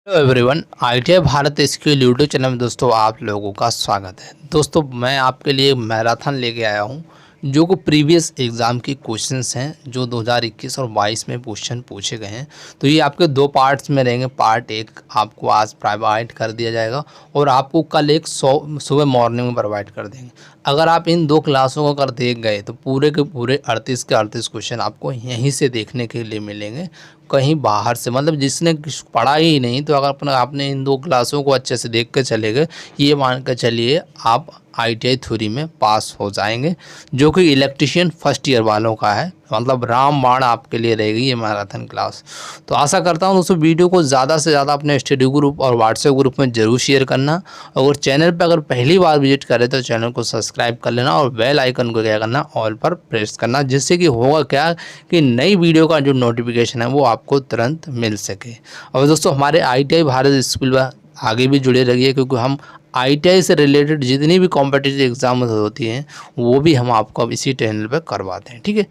Hello everyone, ITI Bharat skill YouTube channel में दोस्तों आप लोगों का स्वागत है। दोस्तों मैं आपके लिए मैराथन लेके आया हूं जो को प्रीवियस एग्ज़ाम के क्वेश्चंस हैं जो 2021 और 22 में क्वेश्चन पूछे गए हैं। तो ये आपके दो पार्ट्स में रहेंगे। पार्ट एक आपको आज प्रोवाइड कर दिया जाएगा और आपको कल एक सुबह मॉर्निंग में प्रोवाइड कर देंगे। अगर आप इन दो क्लासों को अगर देख गए तो पूरे के पूरे 38 के 38 क्वेश्चन आपको यहीं से देखने के लिए मिलेंगे, कहीं बाहर से। मतलब जिसने पढ़ा ही नहीं, तो अगर आपने इन दो क्लासों को अच्छे से देख कर चले गए, ये मान कर चलिए आप आईटीआई थ्योरी में पास हो जाएंगे, जो कि इलेक्ट्रिशियन फर्स्ट ईयर वालों का है। मतलब रामबाण आपके लिए रहेगी ये मैराथन क्लास। तो आशा करता हूँ दोस्तों वीडियो को ज़्यादा से ज़्यादा अपने स्टडी ग्रुप और व्हाट्सएप ग्रुप में ज़रूर शेयर करना। और चैनल पर अगर पहली बार विजिट करें तो चैनल को सब्सक्राइब कर लेना और बेल आइकन को क्या करना, ऑल पर प्रेस करना, जिससे कि होगा क्या कि नई वीडियो का जो नोटिफिकेशन है वो आपको तुरंत मिल सके। और दोस्तों हमारे आईटीआई भारत स्कूल में आगे भी जुड़े रहिए, क्योंकि हम आईटीआई से रिलेटेड जितनी भी कॉम्पिटिटिव एग्जाम होती हैं वो भी हम आपको अब इसी चैनल पर करवाते हैं। ठीक है,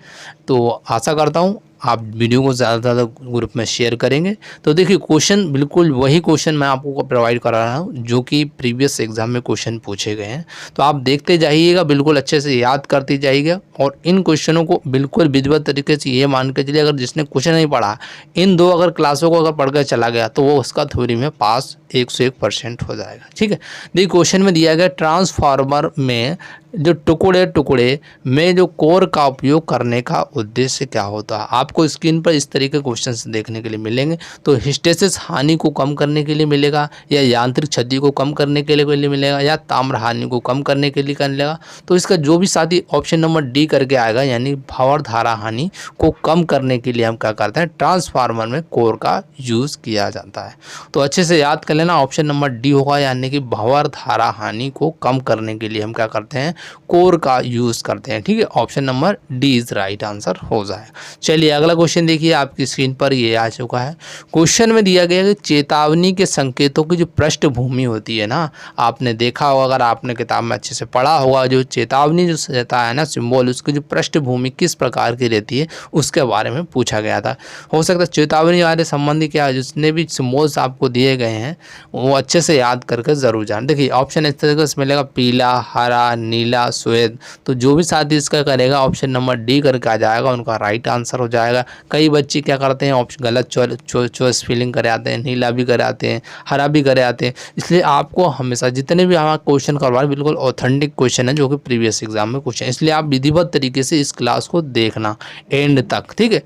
तो आशा करता हूँ आप वीडियो को ज़्यादा से ज़्यादा ग्रुप में शेयर करेंगे। तो देखिए क्वेश्चन बिल्कुल वही क्वेश्चन मैं आपको प्रोवाइड करा रहा हूँ जो कि प्रीवियस एग्जाम में क्वेश्चन पूछे गए हैं। तो आप देखते जाइएगा, बिल्कुल अच्छे से याद करते जाइएगा और इन क्वेश्चनों को बिल्कुल विधिवत तरीके से ये मान के चलिए, अगर जिसने क्वेश्चन नहीं पढ़ा, इन दो अगर क्लासों को अगर पढ़ कर चला गया तो वो उसका थ्योरी में पास 101% हो जाएगा। ठीक है, देखिए क्वेश्चन में दिया गया ट्रांसफार्मर में जो टुकड़े टुकड़े में जो कोर का उपयोग करने का उद्देश्य क्या होता है। आपको स्क्रीन पर इस तरीके के क्वेश्चंस देखने के लिए मिलेंगे। तो हिस्टेसिस हानि को कम करने के लिए मिलेगा, या यांत्रिक क्षति को कम करने के लिए मिलेगा, या ताम्र हानि को कम करने के लिए मिलेगा। तो इसका जो भी साथी ऑप्शन नंबर डी करके आएगा, यानी भंवर धारा हानि को कम करने के लिए हम क्या करते हैं, ट्रांसफार्मर में कोर का यूज़ किया जाता है। तो अच्छे से याद कर लेना, ऑप्शन नंबर डी होगा, यानी कि भंवर धारा हानि को कम करने के लिए हम क्या करते हैं, कोर का यूज़ करते हैं। ठीक है, option number D is right answer हो जाएगा। चलिए अगला क्वेश्चन देखिए, आपकी स्क्रीन पर ये आ चुका है। क्वेश्चन में दिया गया है कि चेतावनी के संकेतों की जो पृष्ठभूमि होती है ना, आपने देखा होगा, अगर आपने किताब में अच्छे से पढ़ा होगा, जो चेतावनी जो रहता है ना सिंबल, उसकी जो पृष्ठभूमि किस प्रकार की रहती है उसके बारे में पूछा गया था। हो सकता है चेतावनी वाले संबंधी क्या है, जितने भी सिम्बल्स आपको दिए गए हैं वो अच्छे से याद करके ज़रूर जान। देखिए ऑप्शन इस तरीके से मिलेगा, पीला, हरा, नीला, श्वेत। तो जो भी साथी इसका करेगा ऑप्शन नंबर डी करके आ जाएगा, उनका राइट आंसर हो जाएगा। कई बच्चे क्या करते हैं, ऑप्शन गलत चॉइस फिलिंग करे आते हैं, नीला भी करे आते हैं, हरा भी करे आते हैं। इसलिए आपको हमेशा जितने भी हमारा क्वेश्चन करवा रहे बिल्कुल ऑथेंटिक क्वेश्चन है, जो कि प्रीवियस एग्जाम में क्वेश्चन, इसलिए आप विधिवत तरीके से इस क्लास को देखना एंड तक। ठीक है,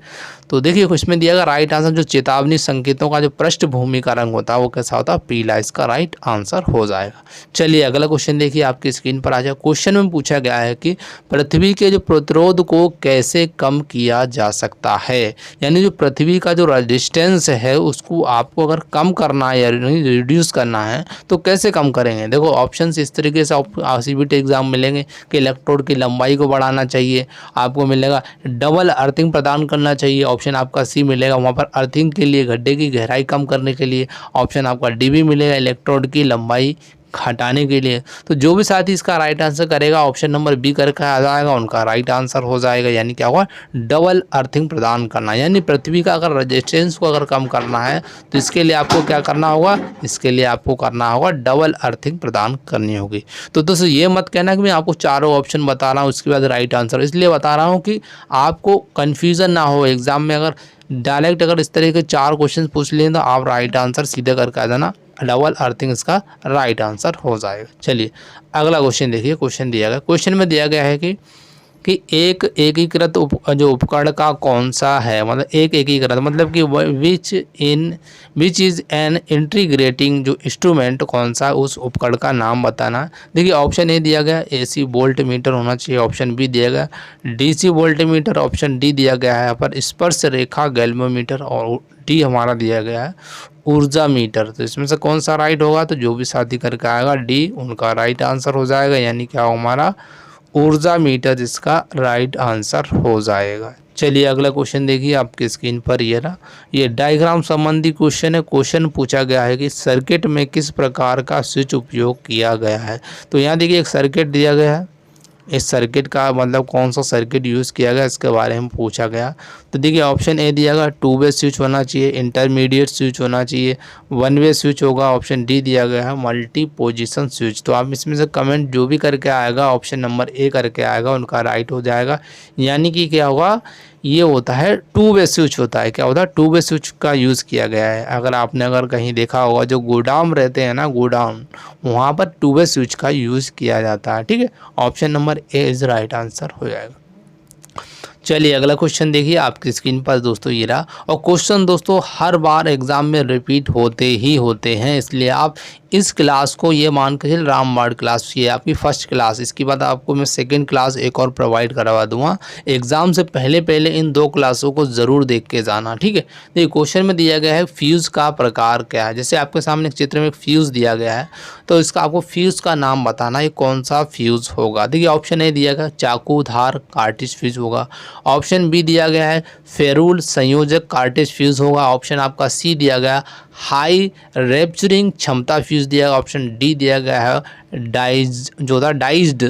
तो देखिए इसमें दिया गया राइट आंसर, जो चेतावनी संकेतों का जो पृष्ठभूमि का रंग होता है वो कैसा होता है, पीला। इसका राइट आंसर हो जाएगा। चलिए अगला क्वेश्चन देखिए, आपकी स्क्रीन पर आ जाए। क्वेश्चन में पूछा गया है कि पृथ्वी के जो प्रतिरोध को कैसे कम किया जा सकता है, यानी जो पृथ्वी का जो रेजिस्टेंस है उसको आपको अगर कम करना है या रिड्यूस करना है तो कैसे कम करेंगे। देखो ऑप्शन इस तरीके से सीबीटी एग्जाम मिलेंगे कि इलेक्ट्रोड की लंबाई को बढ़ाना चाहिए, आपको मिलेगा डबल अर्थिंग प्रदान करना चाहिए, ऑप्शन आपका सी मिलेगा वहाँ पर अर्थिंग के लिए गड्ढे की गहराई कम करने के लिए, ऑप्शन आपका डी भी मिलेगा इलेक्ट्रोड की लंबाई हटाने के लिए। तो जो भी साथी इसका राइट आंसर करेगा ऑप्शन नंबर बी करके आ जाएगा, उनका राइट आंसर हो जाएगा। यानी क्या होगा, डबल अर्थिंग प्रदान करना, यानी पृथ्वी का अगर रेजिस्टेंस को अगर कम करना है तो इसके लिए आपको क्या करना होगा, इसके लिए आपको करना होगा डबल अर्थिंग प्रदान करनी होगी। तो दोस्तों ये मत कहना कि मैं आपको चारों ऑप्शन बता रहा हूँ उसके बाद राइट आंसर, इसलिए बता रहा हूँ कि आपको कन्फ्यूज़न ना हो एग्जाम में। अगर डायरेक्ट अगर इस तरह के 4 क्वेश्चन पूछ लें तो आप राइट आंसर सीधे करके आ जाना, डबल अर्थिंग इसका राइट आंसर हो जाएगा। चलिए अगला क्वेश्चन देखिए, क्वेश्चन दिया गया, क्वेश्चन में दिया गया है कि एक एकीकृत जो उपकरण का कौन सा है, मतलब एक एकीकृत मतलब कि विच इज़ एन इंटीग्रेटिंग जो इंस्ट्रूमेंट कौन सा, उस उपकरण का नाम बताना। देखिए ऑप्शन ए दिया गया एसी वोल्ट मीटर होना चाहिए, ऑप्शन बी दिया गया DC volt meter, option D दिया गया है यहाँ पर स्पर्श रेखा गैल्वेमीटर, और डी हमारा दिया गया है ऊर्जा मीटर। तो इसमें से कौन सा राइट होगा, तो जो भी साथी करके आएगा डी उनका राइट आंसर हो जाएगा, यानी क्या हमारा ऊर्जा मीटर जिसका राइट आंसर हो जाएगा। चलिए अगला क्वेश्चन देखिए, आपकी स्क्रीन पर ये रहा, ये डायग्राम संबंधी क्वेश्चन है। क्वेश्चन पूछा गया है कि सर्किट में किस प्रकार का स्विच उपयोग किया गया है। तो यहाँ देखिए एक सर्किट दिया गया है, इस सर्किट का मतलब कौन सा सर्किट यूज़ किया गया इसके बारे में पूछा गया। तो देखिए ऑप्शन ए दिया गया 2 वे स्विच होना चाहिए, इंटरमीडिएट स्विच होना चाहिए, 1 वे स्विच होगा। ऑप्शन डी दिया गया है मल्टी पोजीशन स्विच। तो आप इसमें से कमेंट जो भी करके आएगा ऑप्शन नंबर ए करके आएगा उनका राइट हो जाएगा। यानी कि क्या होगा, ये होता है 2 वे स्विच होता है। क्या होता है, 2 वे स्विच का यूज़ किया गया है। अगर कहीं देखा होगा जो गोडाउन रहते हैं ना, गोडाउन, वहाँ पर 2 वे स्विच का यूज़ किया जाता है। ठीक है, option number A is right answer हो जाएगा। चलिए अगला क्वेश्चन देखिए आपकी स्क्रीन पर दोस्तों ये रहा। और क्वेश्चन दोस्तों हर बार एग्जाम में रिपीट होते ही होते हैं, इसलिए आप इस क्लास को ये मान के चलिए रामबाण क्लास, ये आपकी फर्स्ट क्लास, इसके बाद आपको मैं सेकंड क्लास एक और प्रोवाइड करवा दूंगा। एग्जाम से पहले पहले इन 2 क्लासों को ज़रूर देख के जाना। ठीक है, देखिए क्वेश्चन में दिया गया है फ्यूज़ का प्रकार क्या है। जैसे आपके सामने एक चित्र में एक फ्यूज़ दिया गया है, तो इसका आपको फ्यूज़ का नाम बताना है कौन सा फ्यूज़ होगा। देखिए ऑप्शन ए दिया गया चाकू धार कार्टिज फ्यूज़ होगा। ऑप्शन बी दिया गया है फेरूल संयोजक कार्टेज फ्यूज़ होगा। ऑप्शन आपका सी दिया गया हाई रैप्चरिंग क्षमता फ्यूज़ दिया गया। ऑप्शन डी दिया गया है डाइज्ड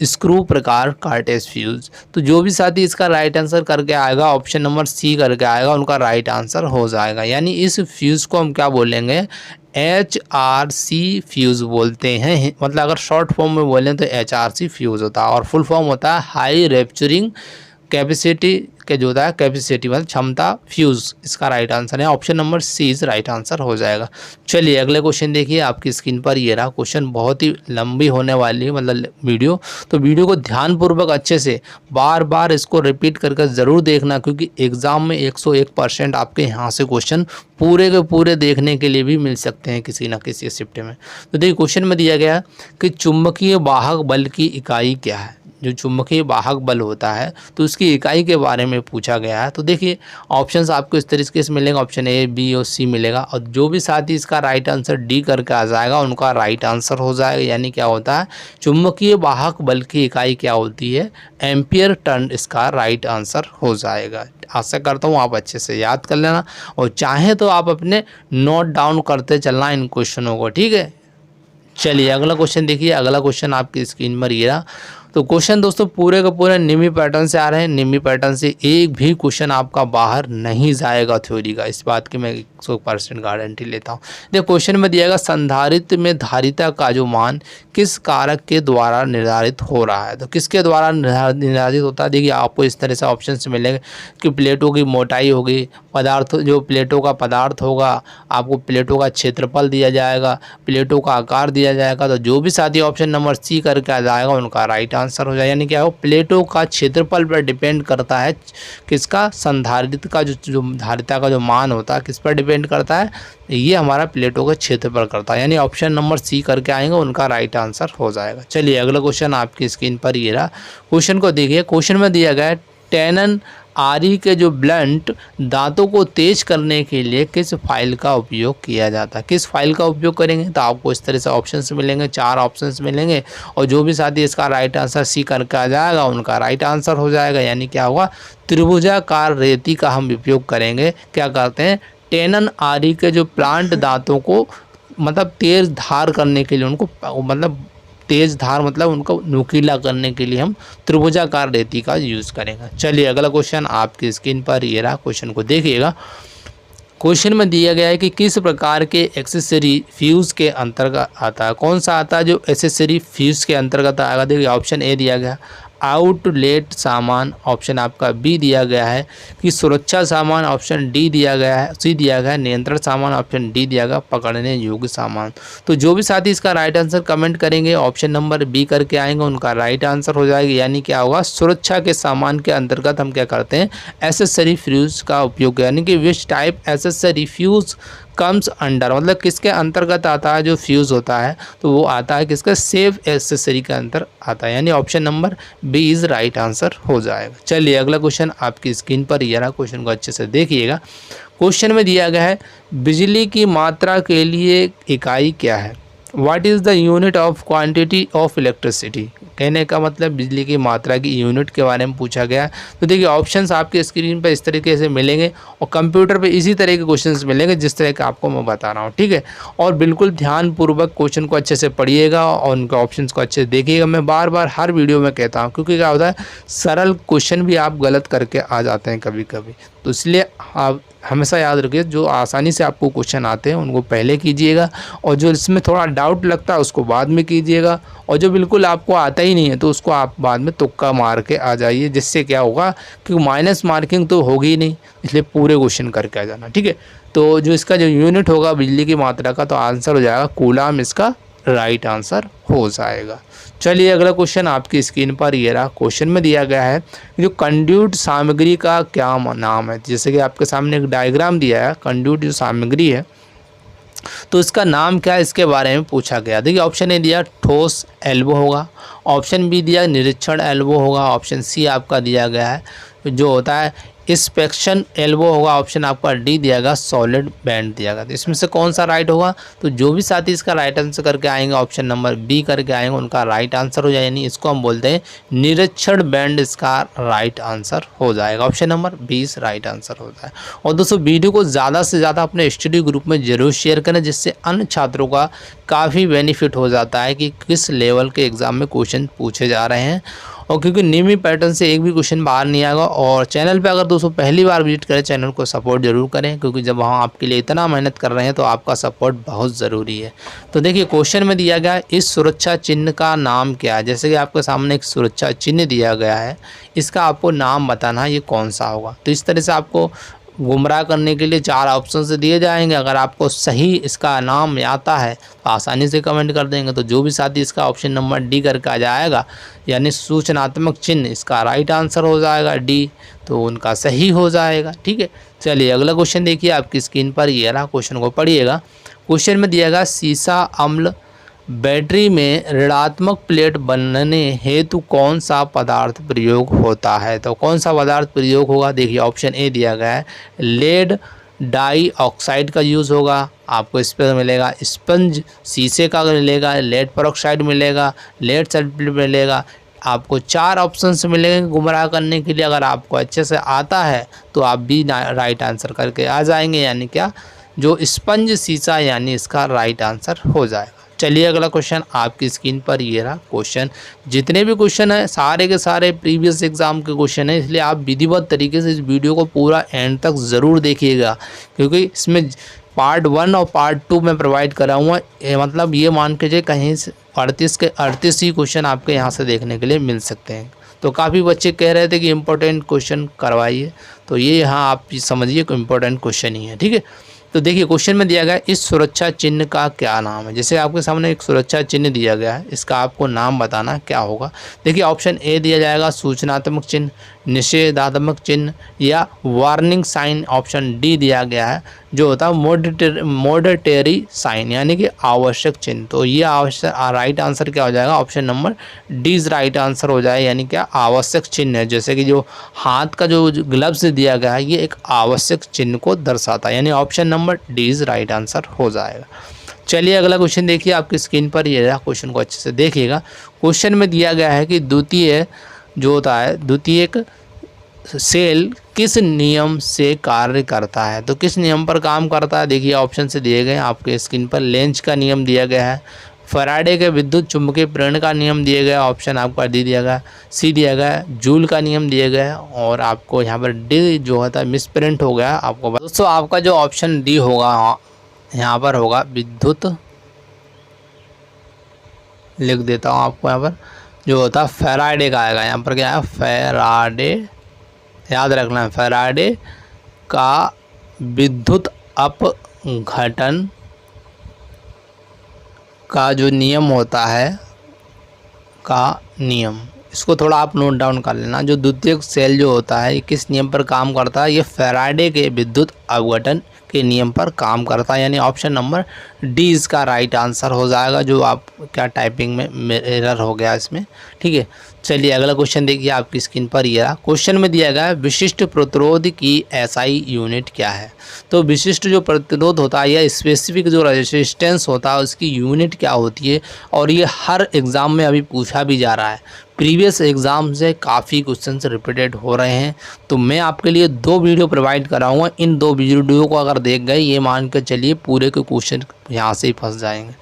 स्क्रू प्रकार कार्टेज फ्यूज़। तो जो भी साथी इसका राइट आंसर करके आएगा ऑप्शन नंबर सी करके आएगा उनका राइट आंसर हो जाएगा। यानी इस फ्यूज़ को हम क्या बोलेंगे, HRC फ्यूज़ बोलते हैं। मतलब अगर शॉर्ट फॉर्म में बोलें तो HRC फ्यूज़ होता है और फुल फॉर्म होता है हाई रैप्चरिंग कैपेसिटी के जो होता है कैपेसिटी मतलब क्षमता फ्यूज़। इसका राइट आंसर है option number C is right answer हो जाएगा। चलिए अगले क्वेश्चन देखिए आपकी स्क्रीन पर ये रहा। क्वेश्चन बहुत ही लंबी होने वाली है मतलब वीडियो, तो वीडियो को ध्यानपूर्वक अच्छे से बार बार इसको रिपीट करके ज़रूर देखना, क्योंकि एग्ज़ाम में 101% आपके यहाँ से क्वेश्चन पूरे के पूरे देखने के लिए भी मिल सकते हैं किसी न किसी शिफ्ट में। तो देखिए क्वेश्चन में दिया गया कि चुंबकीय वाहक बल की इकाई क्या है। जो चुंबकीय वाहक बल होता है तो उसकी इकाई के बारे में पूछा गया है। तो देखिए ऑप्शंस आपको इस तरीके से मिलेंगे, ऑप्शन ए बी और सी मिलेगा, और जो भी साथी इसका राइट आंसर डी करके आ जाएगा उनका राइट आंसर हो जाएगा। यानी क्या होता है, चुंबकीय वाहक बल की इकाई क्या होती है, एम्पियर टर्न इसका राइट आंसर हो जाएगा। आशा करता हूँ आप अच्छे से याद कर लेना और चाहे तो आप अपने नोट डाउन करते चलना इन क्वेश्चनों को। ठीक है, चलिए अगला क्वेश्चन देखिए। अगला क्वेश्चन आपकी स्क्रीन पर ये रहा। तो क्वेश्चन दोस्तों पूरे का पूरे निमी पैटर्न से आ रहे हैं। निमी पैटर्न से एक भी क्वेश्चन आपका बाहर नहीं जाएगा थ्योरी का, इस बात की मैं 100% गारंटी लेता हूँ। देखिए क्वेश्चन में दिया गया संधारित्र में धारिता का जो मान किस कारक के द्वारा निर्धारित हो रहा है। तो किसके द्वारा निर्धारित होता है, देखिए आपको इस तरह से ऑप्शन मिलेंगे कि प्लेटों की मोटाई होगी, पदार्थ जो प्लेटों का पदार्थ होगा, आपको प्लेटों का क्षेत्रफल दिया जाएगा, प्लेटों का आकार दिया जाएगा। तो जो भी साथी ऑप्शन नंबर सी करके आ जाएगा उनका राइट आंसर हो जाए। यानी क्या हो, प्लेटों का क्षेत्रफल पर डिपेंड करता है किसका, संधारित्र का जो धारिता का जो मान होता है किस पर डिपेंड करता है, ये हमारा प्लेटों के क्षेत्र पर करता है। यानी ऑप्शन नंबर सी करके आएंगे उनका राइट आंसर हो जाएगा। चलिए अगला क्वेश्चन आपकी स्क्रीन पर ये रहा। क्वेश्चन को देखिए, क्वेश्चन में दिया गया है टेनन आरी के जो ब्लंट दांतों को तेज करने के लिए किस फाइल का उपयोग किया जाता है। किस फाइल का उपयोग करेंगे, तो आपको इस तरह से ऑप्शंस मिलेंगे, 4 ऑप्शंस मिलेंगे, और जो भी साथी इसका राइट आंसर सी करके आ जाएगा उनका राइट आंसर हो जाएगा। यानी क्या होगा, त्रिभुजाकार रेती का हम उपयोग करेंगे। क्या करते हैं, टेनन आरी के जो प्लांट दांतों को मतलब तेज धार करने के लिए, उनको मतलब तेज धार मतलब उनको नुकीला करने के लिए हम त्रिभुजाकार रेती का यूज़ करेंगे। चलिए अगला क्वेश्चन आपकी स्क्रीन पर ये रहा। क्वेश्चन को देखिएगा। क्वेश्चन में दिया गया है कि किस प्रकार के एक्सेसरी फ्यूज़ के अंतर्गत आता है। कौन सा आता है जो एक्सेसरी फ्यूज़ के अंतर्गत आएगा। देखिए ऑप्शन ए दिया गया आउटलेट सामान, ऑप्शन आपका बी दिया गया है कि सुरक्षा सामान, ऑप्शन डी दिया गया है, सी दिया गया है नियंत्रण सामान, ऑप्शन डी दिया गया पकड़ने योग्य सामान। तो जो भी साथी इसका राइट आंसर कमेंट करेंगे ऑप्शन नंबर बी करके आएंगे उनका राइट आंसर हो जाएगा। यानी क्या होगा, सुरक्षा के सामान के अंतर्गत हम क्या करते हैं, एक्सेसरी फ्यूज़ का उपयोग, यानी कि which type accessory fuse comes under, मतलब किसके अंतर्गत आता है जो फ्यूज़ होता है, तो वो आता है किसका, सेफ एक्सेसरी के अंतर आता है। यानी option number B is right answer हो जाएगा। चलिए अगला क्वेश्चन आपकी स्क्रीन पर ये रहा। क्वेश्चन को अच्छे से देखिएगा। क्वेश्चन में दिया गया है बिजली की मात्रा के लिए इकाई क्या है। What is the unit of quantity of electricity, कहने का मतलब बिजली की मात्रा की यूनिट के बारे में पूछा गया है। तो देखिए ऑप्शंस आपके स्क्रीन पर इस तरीके से मिलेंगे और कंप्यूटर पे इसी तरह के क्वेश्चंस मिलेंगे जिस तरह का आपको मैं बता रहा हूँ, ठीक है। और बिल्कुल ध्यानपूर्वक क्वेश्चन को अच्छे से पढ़िएगा और उनके ऑप्शंस को अच्छे से देखिएगा। मैं बार बार हर वीडियो में कहता हूँ, क्योंकि क्या होता है सरल क्वेश्चन भी आप गलत करके आ जाते हैं कभी कभी, तो इसलिए आप हमेशा याद रखिए जो आसानी से आपको क्वेश्चन आते हैं उनको पहले कीजिएगा और जो इसमें थोड़ा डाउट लगता है उसको बाद में कीजिएगा, और जो बिल्कुल आपको आता ही नहीं है तो उसको आप बाद में तुक्का मार के आ जाइए, जिससे क्या होगा क्योंकि माइनस मार्किंग तो होगी ही नहीं, इसलिए पूरे क्वेश्चन करके आ जाना, ठीक है। तो जो इसका जो यूनिट होगा बिजली की मात्रा का, तो आंसर हो जाएगा कूलाम, इसका राइट आंसर हो जाएगा। चलिए अगला क्वेश्चन आपकी स्क्रीन पर ये रहा। क्वेश्चन में दिया गया है जो कंड्यूट सामग्री का क्या नाम है। जैसे कि आपके सामने एक डायग्राम दिया है, कंड्यूट जो सामग्री है तो इसका नाम क्या है, इसके बारे में पूछा गया। देखिए ऑप्शन ए दिया ठोस एल्बो होगा, ऑप्शन बी दिया निरीक्षण एल्बो होगा, ऑप्शन सी आपका दिया गया है जो होता है इंस्पेक्शन एल्बो होगा, ऑप्शन आपका डी दिया गया सॉलिड बैंड दिया गया। तो इसमें से कौन सा राइट होगा, तो जो भी साथी इसका राइट आंसर करके आएंगे ऑप्शन नंबर बी करके आएंगे उनका राइट आंसर हो जाएगा, यानी इसको हम बोलते हैं निरीक्षण बैंड, इसका राइट आंसर हो जाएगा। ऑप्शन नंबर 20 राइट आंसर होता है। और दोस्तों वीडियो को ज़्यादा से ज़्यादा अपने स्टडी ग्रुप में ज़रूर शेयर करें, जिससे अन्य छात्रों का काफ़ी बेनिफिट हो जाता है कि किस लेवल के एग्ज़ाम में क्वेश्चन पूछे जा रहे हैं, और क्योंकि नियमित पैटर्न से एक भी क्वेश्चन बाहर नहीं आएगा। और चैनल पे अगर दोस्तों पहली बार विजिट करें चैनल को सपोर्ट जरूर करें, क्योंकि जब हम आपके लिए इतना मेहनत कर रहे हैं तो आपका सपोर्ट बहुत ज़रूरी है। तो देखिए क्वेश्चन में दिया गया इस सुरक्षा चिन्ह का नाम क्या है। जैसे कि आपके सामने एक सुरक्षा चिन्ह दिया गया है, इसका आपको नाम बताना है ये कौन सा होगा। तो इस तरह से आपको गुमराह करने के लिए 4 ऑप्शन दिए जाएंगे। अगर आपको सही इसका नाम आता है तो आसानी से कमेंट कर देंगे। तो जो भी साथी इसका ऑप्शन नंबर डी करके आ जाएगा, यानी सूचनात्मक चिन्ह, इसका राइट आंसर हो जाएगा डी, तो उनका सही हो जाएगा, ठीक है। चलिए अगला क्वेश्चन देखिए आपकी स्क्रीन पर, ये रहा। क्वेश्चन को पढ़िएगा। क्वेश्चन में दिया गया सीसा अम्ल बैटरी में ऋणात्मक प्लेट बनने हेतु कौन सा पदार्थ प्रयोग होता है। तो कौन सा पदार्थ प्रयोग होगा, देखिए ऑप्शन ए दिया गया है लेड डाई ऑक्साइड का यूज़ होगा, आपको इस पर मिलेगा स्पंज शीशे का मिलेगा, लेड पेरोक्साइड मिलेगा, लेड सल्फेट मिलेगा। आपको 4 ऑप्शंस मिलेंगे गुमराह करने के लिए। अगर आपको अच्छे से आता है तो आप भी राइट आंसर करके आ जाएंगे, यानी क्या जो स्पंज शीशा, यानी इसका राइट आंसर हो जाएगा। चलिए अगला क्वेश्चन आपकी स्क्रीन पर ये रहा। क्वेश्चन जितने भी क्वेश्चन हैं सारे के सारे प्रीवियस एग्जाम के क्वेश्चन हैं, इसलिए आप विधिवत तरीके से इस वीडियो को पूरा एंड तक ज़रूर देखिएगा, क्योंकि इसमें पार्ट 1 और पार्ट 2 में प्रोवाइड कराऊँगा। मतलब ये मान के कहीं से 38 के 38 ही क्वेश्चन आपके यहाँ से देखने के लिए मिल सकते हैं। तो काफ़ी बच्चे कह रहे थे कि इम्पोर्टेंट क्वेश्चन करवाइए, तो ये यहाँ आप समझिए कि इम्पोर्टेंट क्वेश्चन ही है, ठीक है। तो देखिए क्वेश्चन में दिया गया इस सुरक्षा चिन्ह का क्या नाम है। जैसे आपके सामने एक सुरक्षा चिन्ह दिया गया है, इसका आपको नाम बताना क्या होगा। देखिए ऑप्शन ए दिया जाएगा सूचनात्मक चिन्ह, निषेधात्मक चिन्ह या वार्निंग साइन। ऑप्शन डी दिया गया है जो होता है मोडेटरी साइन, यानी कि आवश्यक चिन्ह। तो ये आवश्यक राइट आंसर क्या हो जाएगा, option number D right answer हो जाए, यानी क्या आवश्यक चिन्ह है। जैसे कि जो हाथ का जो ग्लव्स दिया गया है ये एक आवश्यक चिन्ह को दर्शाता है, यानी option number D right answer हो जाएगा। चलिए अगला क्वेश्चन देखिए आपकी स्क्रीन पर, ये रहा। क्वेश्चन को अच्छे से देखिएगा। क्वेश्चन में दिया गया है कि द्वितीय जो होता है द्वितीयक सेल किस नियम से कार्य करता है। तो किस नियम पर काम करता है, देखिए ऑप्शन से दिए गए आपके स्क्रीन पर। लेंज का नियम दिया गया है, फैराडे के विद्युत चुंबकीय प्रेरण का नियम दिया गया, ऑप्शन आपका डी दिया गया, सी दिया गया जूल का नियम दिया गया, और आपको यहाँ पर डी जो होता है मिस प्रिंट हो गया आपको। दोस्तों आपका जो ऑप्शन डी होगा यहाँ पर होगा विद्युत, लिख देता हूँ आपको यहाँ पर, जो होता है फैराडे का आएगा। यहाँ पर क्या है, फैराडे, याद रखना है, फैराडे का विद्युत अपघटन का जो नियम होता है का नियम, इसको थोड़ा आप नोट डाउन कर लेना। जो द्वितीयक सेल जो होता है ये किस नियम पर काम करता है, ये फैराडे के विद्युत अपघटन के नियम पर काम करता है, यानी ऑप्शन नंबर डी इसका राइट आंसर हो जाएगा। जो आप क्या टाइपिंग में एरर हो गया इसमें, ठीक है। चलिए अगला क्वेश्चन देखिए आपकी स्क्रीन पर। ये क्वेश्चन में दिया गया है विशिष्ट प्रतिरोध की एसआई यूनिट क्या है। तो विशिष्ट जो प्रतिरोध होता है या स्पेसिफिक जो रेजिस्टेंस होता है उसकी यूनिट क्या होती है, और ये हर एग्ज़ाम में अभी पूछा भी जा रहा है। प्रीवियस एग्ज़ाम से काफ़ी क्वेश्चंस रिपीटेड हो रहे हैं, तो मैं आपके लिए 2 वीडियो प्रोवाइड कराऊंगा। इन 2 वीडियो को अगर देख गए, ये मान कर चलिए पूरे के क्वेश्चन यहाँ से ही फंस जाएंगे।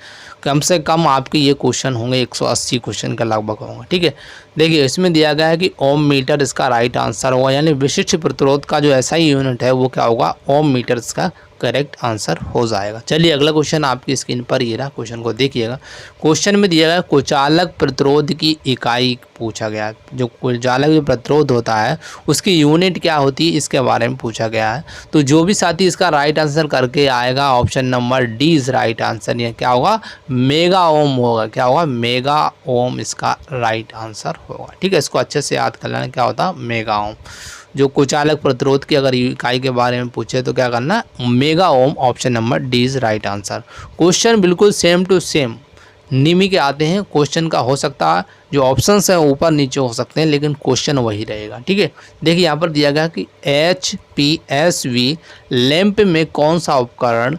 कम से कम आपके ये क्वेश्चन होंगे 180 क्वेश्चन के लगभग होंगे, ठीक है। देखिए इसमें दिया गया है कि ओम मीटर इसका राइट आंसर होगा, यानी विशिष्ट प्रतिरोध का जो ऐसा ही यूनिट है वो क्या होगा, ओम मीटर इसका करेक्ट आंसर हो जाएगा। चलिए अगला क्वेश्चन आपकी स्क्रीन पर ये रहा, क्वेश्चन को देखिएगा। क्वेश्चन में दिया गया कुचालक प्रतिरोध की इकाई पूछा गया है। जो कुचालक जो प्रतिरोध होता है उसकी यूनिट क्या होती है इसके बारे में पूछा गया है। तो जो भी साथी इसका राइट आंसर करके आएगा, option number D is right answer. ये क्या होगा, मेगा ओम होगा। क्या होगा, मेगा ओम इसका राइट आंसर होगा, ठीक है। इसको अच्छे से याद कर लेना, क्या होता है मेगा ओम। जो कुचालक प्रतिरोध की अगर इकाई के बारे में पूछे तो क्या करना, mega ohm, option number D is right answer. Question बिल्कुल सेम टू सेम निमी के आते हैं। क्वेश्चन का हो सकता है जो ऑप्शंस हैं ऊपर नीचे हो सकते हैं, लेकिन क्वेश्चन वही रहेगा, ठीक है। देखिए यहाँ पर दिया गया कि HPSV लैंप में कौन सा उपकरण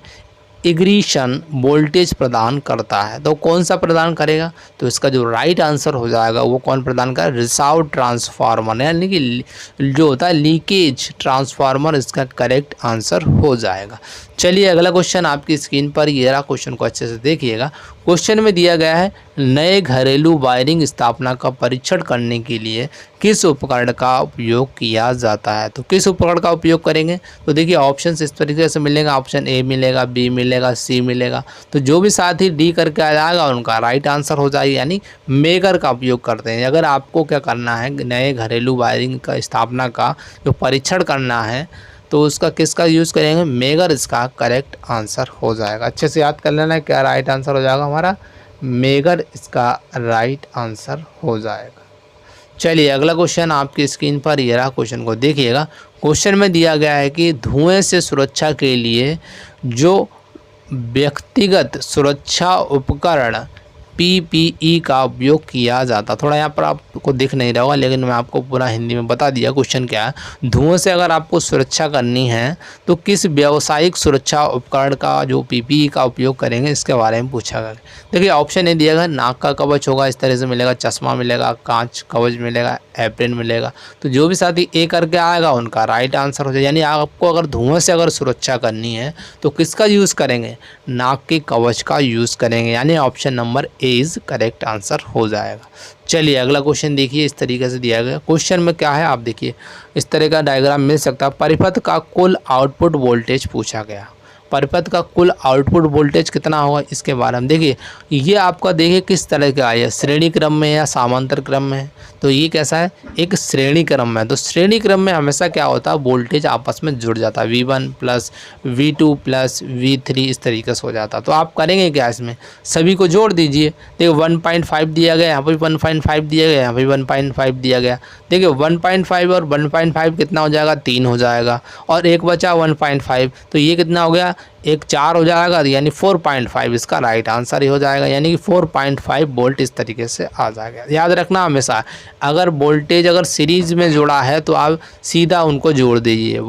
इग्निशन वोल्टेज प्रदान करता है। तो कौन सा प्रदान करेगा, तो इसका जो राइट आंसर हो जाएगा वो कौन प्रदान करेगा, रिसाव ट्रांसफार्मर, यानी कि जो होता है लीकेज ट्रांसफार्मर इसका करेक्ट आंसर हो जाएगा। चलिए अगला क्वेश्चन आपकी स्क्रीन पर ये रहा, क्वेश्चन को अच्छे से देखिएगा। क्वेश्चन में दिया गया है नए घरेलू वायरिंग स्थापना का परीक्षण करने के लिए किस उपकरण का उपयोग किया जाता है। तो किस उपकरण का उपयोग करेंगे, तो देखिए ऑप्शंस इस तरीके से मिलेगा, ऑप्शन ए मिलेगा, बी मिलेगा, सी मिलेगा। तो जो भी साथी डी करके आ जाएगा उनका राइट आंसर हो जाएगा, यानी मेगर का उपयोग करते हैं। अगर आपको क्या करना है, नए घरेलू वायरिंग का स्थापना का जो परीक्षण करना है तो उसका किसका यूज़ करेंगे, मेगर इसका करेक्ट आंसर हो जाएगा। अच्छे से याद कर लेना क्या राइट आंसर हो जाएगा हमारा, मेगर इसका राइट आंसर हो जाएगा। चलिए अगला क्वेश्चन आपकी स्क्रीन पर ये रहा, क्वेश्चन को देखिएगा। क्वेश्चन में दिया गया है कि धुएं से सुरक्षा के लिए जो व्यक्तिगत सुरक्षा उपकरण PPE का उपयोग किया जाता। थोड़ा यहाँ पर आपको दिख नहीं रहा होगा, लेकिन मैं आपको पूरा हिंदी में बता दिया। क्वेश्चन क्या है, धुएं से अगर आपको सुरक्षा करनी है तो किस व्यावसायिक सुरक्षा उपकरण का जो PPE का उपयोग करेंगे इसके बारे में पूछा गया। देखिए ऑप्शन ए दिया गया, नाक का कवच होगा, इस तरह से मिलेगा, चश्मा मिलेगा, कांच कवच मिलेगा, एप्रिन मिलेगा। तो जो भी साथी ए करके आएगा उनका राइट आंसर हो जाएगा। यानी आपको अगर धुएं से अगर सुरक्षा करनी है तो किसका यूज़ करेंगे, नाक के कवच का यूज़ करेंगे, यानी option number A is correct answer हो जाएगा। चलिए अगला क्वेश्चन देखिए, इस तरीके से दिया गया। क्वेश्चन में क्या है आप देखिए, इस तरह का डायग्राम मिल सकता है। परिपथ का कुल आउटपुट वोल्टेज पूछा गया। परिपथ का कुल आउटपुट वोल्टेज कितना होगा इसके बारे में देखिए। ये आपका देखिए किस तरह का है, श्रेणी क्रम में या समांतर क्रम में है। तो ये कैसा है, एक श्रेणी क्रम में। तो श्रेणी क्रम में हमेशा क्या होता है, वोल्टेज आपस में जुड़ जाता है, V1 plus V2 plus V3 इस तरीके से हो जाता है। तो आप करेंगे क्या, इसमें सभी को जोड़ दीजिए। देखिए 1.5 दिया गया, यहाँ पर 1.5 दिया गया, यहाँ पर 1.5 दिया गया। देखिए 1.5 और 1.5 कितना हो जाएगा, 3 हो जाएगा, और एक बचा 1.5, तो ये कितना हो गया, एक 4 हो जाएगा, यानी 4.5 इसका राइट आंसर ही हो जाएगा। यानी कि 4.5 वोल्ट इस तरीके से आ जाएगा। याद रखना हमेशा, अगर वोल्टेज अगर सीरीज में जुड़ा है तो आप सीधा उनको जोड़ दीजिए,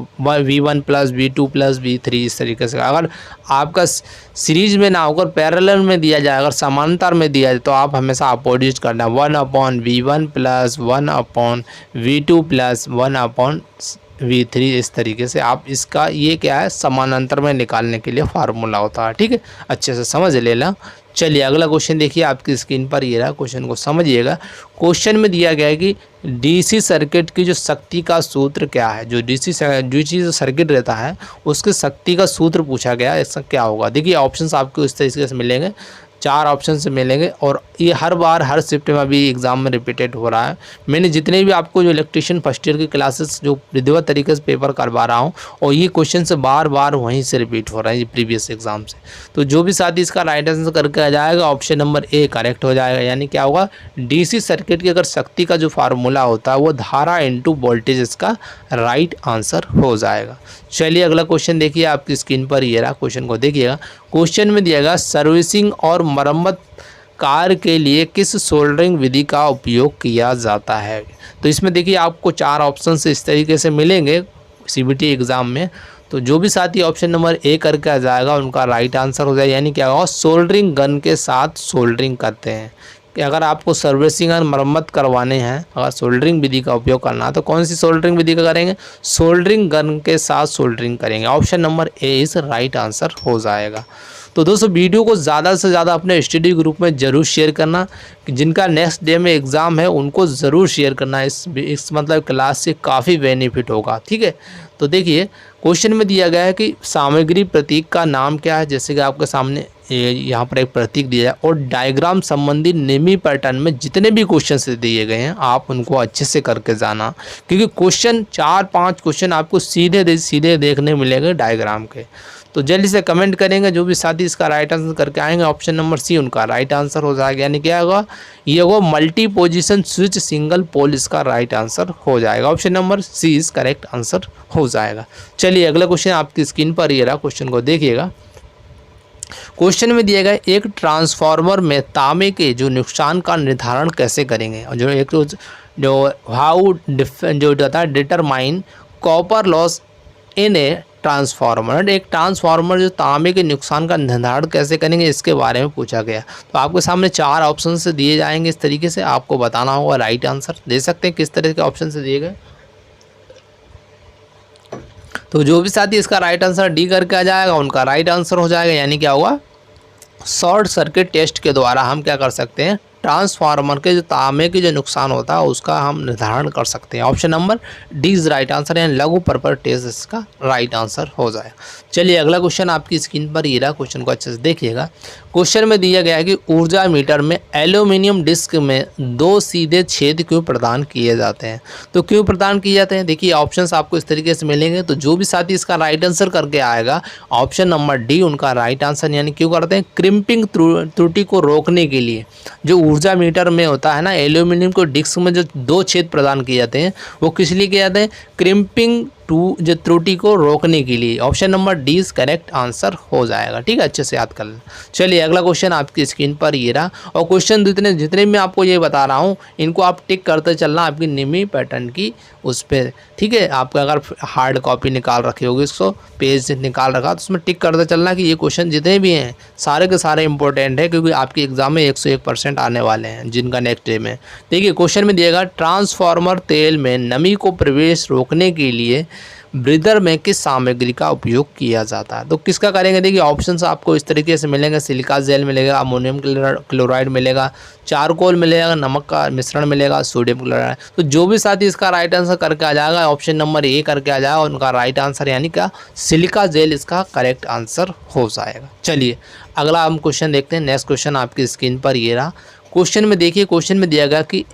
V1 plus V2 plus V3 इस तरीके से। अगर आपका सीरीज में ना होकर पैरेलल में दिया जाए, अगर समांतर में दिया जाए तो आप हमेशा अपोजिट करना, 1/V1 plus 1/V2 plus 1/V3 इस तरीके से आप इसका, ये क्या है, समानांतर में निकालने के लिए फार्मूला होता है, ठीक है। अच्छे से समझ लेना। चलिए अगला क्वेश्चन देखिए आपकी स्क्रीन पर ये रहा, क्वेश्चन को समझिएगा। क्वेश्चन में दिया गया है कि DC सर्किट की जो शक्ति का सूत्र क्या है। जो DC जो सर्किट रहता है उसके शक्ति का सूत्र पूछा गया है, इसका क्या होगा। देखिए ऑप्शंस आपको इस तरीके से मिलेंगे, 4 ऑप्शन से मिलेंगे, और ये हर बार हर शिफ्ट में अभी एग्ज़ाम में रिपीटेड हो रहा है। मैंने जितने भी आपको जो इलेक्ट्रिशियन फर्स्ट ईयर की क्लासेस जो विधिवत तरीके से पेपर करवा रहा हूँ, और ये क्वेश्चन से बार बार वहीं से रिपीट हो रहा है, ये प्रीवियस एग्जाम से। तो जो भी साथी इसका राइट आंसर करके आ जाएगा ऑप्शन नंबर ए करेक्ट हो जाएगा। यानी क्या होगा, डीसी सर्किट की अगर शक्ति का जो फार्मूला होता है वो धारा इनटू वोल्टेज, इसका राइट आंसर हो जाएगा। चलिए अगला क्वेश्चन देखिए आपकी स्क्रीन पर, ये रहा। क्वेश्चन को देखिएगा। क्वेश्चन में दिया गया सर्विसिंग और मरम्मत कार के लिए किस सोल्डरिंग विधि का उपयोग किया जाता है। तो इसमें देखिए आपको 4 ऑप्शन इस तरीके से मिलेंगे सीबीटी एग्ज़ाम में। तो जो भी साथी ऑप्शन नंबर ए करके आ जाएगा उनका राइट आंसर हो जाएगा। यानी क्या होगा, सोल्डरिंग गन के साथ सोल्डरिंग करते हैं कि अगर आपको सर्विसिंग और मरम्मत करवाने हैं, अगर सोल्डरिंग विधि का उपयोग करना है तो कौन सी सोल्डरिंग विधि का करेंगे, सोल्डरिंग गन के साथ सोल्डरिंग करेंगे। ऑप्शन नंबर ए इस राइट आंसर हो जाएगा। तो दोस्तों वीडियो को ज़्यादा से ज़्यादा अपने स्टडी ग्रुप में ज़रूर शेयर करना, कि जिनका नेक्स्ट डे में एग्ज़ाम है उनको ज़रूर शेयर करना। इस मतलब क्लास से काफ़ी बेनिफिट होगा, ठीक है। तो देखिए क्वेश्चन में दिया गया है कि सामग्री प्रतीक का नाम क्या है। जैसे कि आपके सामने यहाँ पर एक प्रतीक दिया है, और डायग्राम संबंधी निमी पैटर्न में जितने भी क्वेश्चन से दिए गए हैं आप उनको अच्छे से करके जाना, क्योंकि क्वेश्चन 4-5 क्वेश्चन आपको सीधे देखने मिलेंगे डायग्राम के। तो जल्दी से कमेंट करेंगे जो भी साथी इसका राइट आंसर करके आएंगे, ऑप्शन नंबर सी उनका राइट आंसर हो जाएगा। यानी क्या होगा, ये वो multi position switch single pole इसका राइट आंसर हो जाएगा। Option number C is correct answer हो जाएगा। चलिए अगला क्वेश्चन आपकी स्क्रीन पर ये रहा। क्वेश्चन को देखिएगा। क्वेश्चन में दिया गया एक ट्रांसफार्मर में तांबे के जो नुकसान का निर्धारण कैसे करेंगे, और जो एक जो हाउ जो होता है determine copper loss in a transformer. एक ट्रांसफार्मर जो तांबे के नुकसान का निर्धारण कैसे करेंगे इसके बारे में पूछा गया। तो आपके सामने 4 ऑप्शन से दिए जाएंगे, इस तरीके से आपको बताना होगा राइट आंसर। दे सकते हैं किस तरह के ऑप्शन से दिए गए। तो जो भी साथी इसका राइट आंसर डी करके आ जाएगा उनका राइट आंसर हो जाएगा। यानी क्या होगा, शॉर्ट सर्किट टेस्ट के द्वारा हम क्या कर सकते हैं, ट्रांसफार्मर के जो तांबे के जो नुकसान होता है उसका हम निर्धारण कर सकते हैं। Option number D is right answer, यानी लघु परपर टेस्ट इसका राइट आंसर हो जाए। चलिए अगला क्वेश्चन आपकी स्क्रीन पर ये रहा। क्वेश्चन को अच्छे से देखिएगा। क्वेश्चन में दिया गया है कि ऊर्जा मीटर में एल्यूमिनियम डिस्क में 2 सीधे छेद क्यों प्रदान किए जाते हैं। तो क्यों प्रदान किए जाते हैं, देखिए ऑप्शंस आपको इस तरीके से मिलेंगे। तो जो भी साथी इसका राइट आंसर करके आएगा ऑप्शन नंबर डी उनका राइट आंसर। यानी क्यों करते हैं, क्रिम्पिंग त्रुटि को रोकने के लिए। जो ऊर्जा मीटर में होता है ना, एल्यूमिनियम को डिस्क में जो 2 छेद प्रदान किए जाते हैं वो किस लिए किए जाते हैं, क्रिम्पिंग जो त्रुटि को रोकने के लिए। Option number D is correct answer हो जाएगा, ठीक है। अच्छे से याद कर लें। चलिए अगला क्वेश्चन आपकी स्क्रीन पर ये रहा। और क्वेश्चन जितने मैं आपको ये बता रहा हूँ इनको आप टिक करते चलना आपकी निमी पैटर्न की उस पर, ठीक है। आपका अगर हार्ड कॉपी निकाल रखी होगी, इसको पेज निकाल रखा तो उसमें टिक करते चलना कि ये क्वेश्चन जितने भी हैं सारे के सारे इंपॉर्टेंट है, क्योंकि आपके एग्जाम में 101% आने वाले हैं जिनका नेक्स्ट डे में। देखिए क्वेश्चन में दिएगा ट्रांसफार्मर तेल में नमी को प्रवेश रोकने के लिए ब्रीदर में किस सामग्री का उपयोग किया जाता है। तो किसका करेंगे, देखिए ऑप्शंस आपको इस तरीके से मिलेंगे। सिलिका जेल मिलेगा, अमोनियम क्लोराइड मिलेगा, चारकोल मिलेगा, नमक का मिश्रण मिलेगा, सोडियम क्लोराइड। तो जो भी साथी इसका राइट आंसर करके आ जाएगा ऑप्शन नंबर ए करके आ जाएगा उनका राइट आंसर, यानी क्या सिलिका जेल इसका करेक्ट आंसर हो जाएगा। चलिए अगला हम क्वेश्चन देखते हैं। नेक्स्ट क्वेश्चन आपकी स्क्रीन पर ये रहा। क्वेश्चन में देखिए, क्वेश्चन में दिया गया कि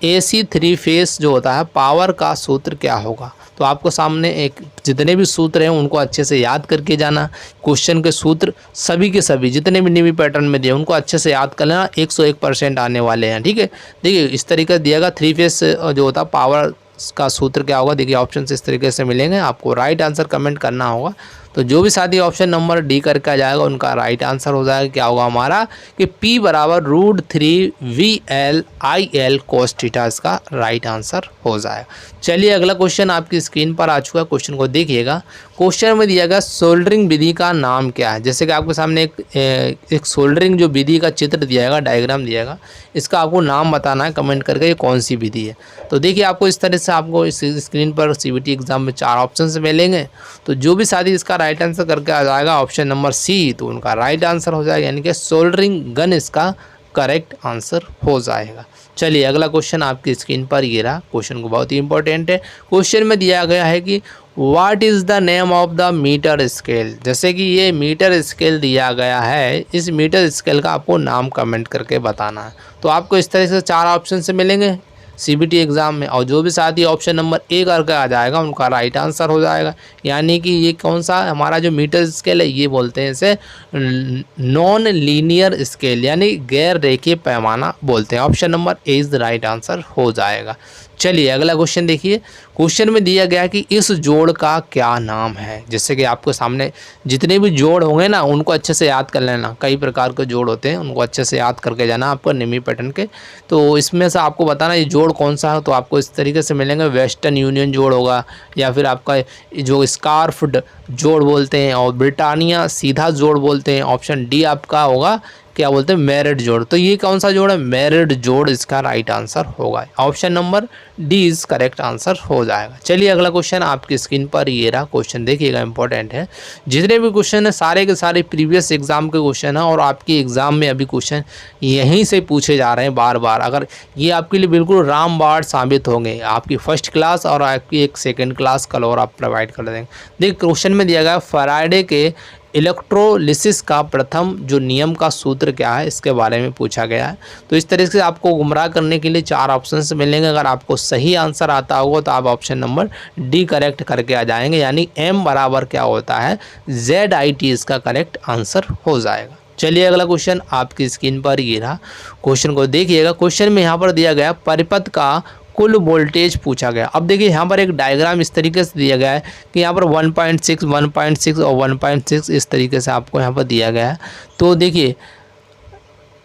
AC 3 फेस जो होता है पावर का सूत्र क्या होगा। तो आपको सामने एक जितने भी सूत्र हैं उनको अच्छे से याद करके जाना। क्वेश्चन के सूत्र सभी के सभी जितने भी निमी पैटर्न में दिए उनको अच्छे से याद कर लेना, 101% आने वाले हैं, ठीक है। देखिए इस तरीके से दिएगा 3 फेस जो होता है पावर का सूत्र क्या होगा। देखिए ऑप्शन इस तरीके से मिलेंगे, आपको राइट आंसर कमेंट करना होगा। तो जो भी साथी ऑप्शन नंबर डी करके आ जाएगा उनका राइट आंसर हो जाएगा। क्या होगा हमारा कि P बराबर √3 VL/IL cos थीटा इसका राइट आंसर हो जाएगा। चलिए अगला क्वेश्चन आपकी स्क्रीन पर आ चुका है। क्वेश्चन को देखिएगा। क्वेश्चन में दिया गया सोल्डरिंग विधि का नाम क्या है। जैसे कि आपके सामने एक सोल्डरिंग जो विधि का चित्र दिया गया, डायग्राम दिया गया, इसका आपको नाम बताना है कमेंट करके ये कौन सी विधि है। तो देखिए आपको इस तरह से आपको इस स्क्रीन पर CBT एग्जाम में 4 ऑप्शन मिलेंगे। तो जो भी साथी इसका राइट आंसर करके आ जाएगा ऑप्शन नंबर सी तो उनका राइट आंसर हो जाएगा, यानी कि सोल्डरिंग गन इसका करेक्ट आंसर हो जाएगा। चलिए अगला क्वेश्चन आपकी स्क्रीन पर ये रहा। क्वेश्चन को बहुत ही इंपॉर्टेंट है। क्वेश्चन में दिया गया है कि what is the name of the meter scale. जैसे कि ये मीटर स्केल दिया गया है, इस मीटर स्केल का आपको नाम कमेंट करके बताना है। तो आपको इस तरह से 4 ऑप्शन से मिलेंगे। CBT एग्ज़ाम में। और जो भी साथी ऑप्शन नंबर ए करके आ जाएगा उनका राइट आंसर हो जाएगा। यानी कि ये कौन सा हमारा जो मीटर स्केल है ये बोलते हैं इसे नॉन लीनियर स्केल, यानी गैर रेखीय पैमाना बोलते हैं। Option number A is the right answer हो जाएगा। चलिए अगला क्वेश्चन देखिए। क्वेश्चन में दिया गया कि इस जोड़ का क्या नाम है। जैसे कि आपको सामने जितने भी जोड़ होंगे ना उनको अच्छे से याद कर लेना। कई प्रकार के जोड़ होते हैं, उनको अच्छे से याद करके जाना आपको निमी पैटर्न के। तो इसमें से आपको बताना ये जोड़ कौन सा है, तो आपको इस तरीके से मिलेंगे। वेस्टर्न यूनियन जोड़ होगा, या फिर आपका जो स्कार्फ जोड़ बोलते हैं, और ब्रिटानिया सीधा जोड़ बोलते हैं। ऑप्शन डी आपका होगा क्या बोलते हैं, मेरिट जोड़। तो ये कौन सा जोड़ है, मेरिट जोड़ इसका राइट आंसर होगा। Option number D is correct answer हो जाएगा। चलिए अगला क्वेश्चन आपकी स्क्रीन पर ये रहा। क्वेश्चन देखिएगा, इंपॉर्टेंट है। जितने भी क्वेश्चन है सारे के सारे प्रीवियस एग्जाम के क्वेश्चन है, और आपके एग्जाम में अभी क्वेश्चन यहीं से पूछे जा रहे हैं बार बार। अगर ये आपके लिए बिल्कुल रामबाण साबित होंगे। आपकी फर्स्ट क्लास और आपकी एक सेकेंड क्लास कल और आप प्रोवाइड कर देंगे। देखिए क्वेश्चन में दिया गया फैराडे के इलेक्ट्रोलिसिस का प्रथम जो नियम का सूत्र क्या है, इसके बारे में पूछा गया है। तो इस तरीके से आपको गुमराह करने के लिए 4 ऑप्शंस मिलेंगे। अगर आपको सही आंसर आता होगा तो आप ऑप्शन नंबर डी करेक्ट करके आ जाएंगे, यानी एम बराबर क्या होता है, ZIT इसका करेक्ट आंसर हो जाएगा। चलिए अगला क्वेश्चन आपकी स्क्रीन पर ये रहा। क्वेश्चन को देखिएगा। क्वेश्चन में यहाँ पर दिया गया परिपथ का कुल वोल्टेज पूछा गया। अब देखिए यहाँ पर एक डायग्राम इस तरीके से दिया गया है कि यहाँ पर 1.6, 1.6 और 1.6 इस तरीके से आपको यहाँ पर दिया गया है। तो देखिए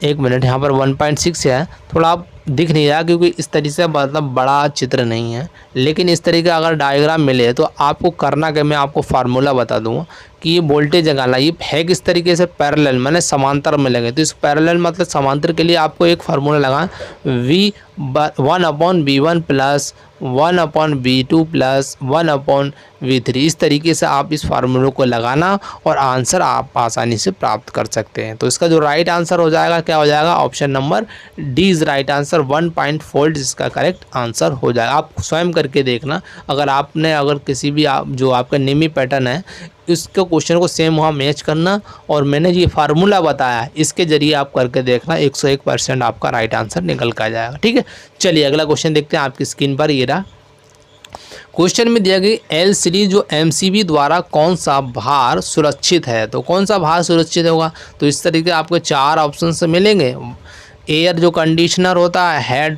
एक मिनट, यहाँ पर 1.6 है, थोड़ा आप दिख नहीं रहा क्योंकि इस तरीके से मतलब बड़ा चित्र नहीं है। लेकिन इस तरीके का अगर डायग्राम मिले तो आपको करना क्या, मैं आपको फार्मूला बता दूँगा कि ये वोल्टेज निकालना। ये है किस तरीके से, पैरेलल माने समांतर मिलेंगे। तो इस पैरेलल मतलब समांतर के लिए आपको एक फार्मूला लगा V1/V1 plus 1/V2 plus 1/V3। इस तरीके से आप इस फार्मूले को लगाना और आंसर आप आसानी से प्राप्त कर सकते हैं। तो इसका जो राइट आंसर हो जाएगा क्या हो जाएगा, option number D is right answer. 1.4 इसका करेक्ट आंसर हो जाएगा। आप स्वयं करके देखना। अगर किसी भी जो आपका निमी पैटर्न है इसके क्वेश्चन को सेम वहाँ मैच करना, और मैंने ये फार्मूला बताया है इसके जरिए आप करके देखना, 101% आपका राइट आंसर निकल कर जाएगा। ठीक है, चलिए अगला क्वेश्चन देखते हैं आपकी स्क्रीन पर ये रहा। क्वेश्चन में दिया गया L सीरीज जो MCB द्वारा कौन सा भार सुरक्षित है। तो कौन सा भार सुरक्षित होगा, तो इस तरीके आपको 4 ऑप्शन से मिलेंगे। एयर जो कंडीशनर होता है, हैंड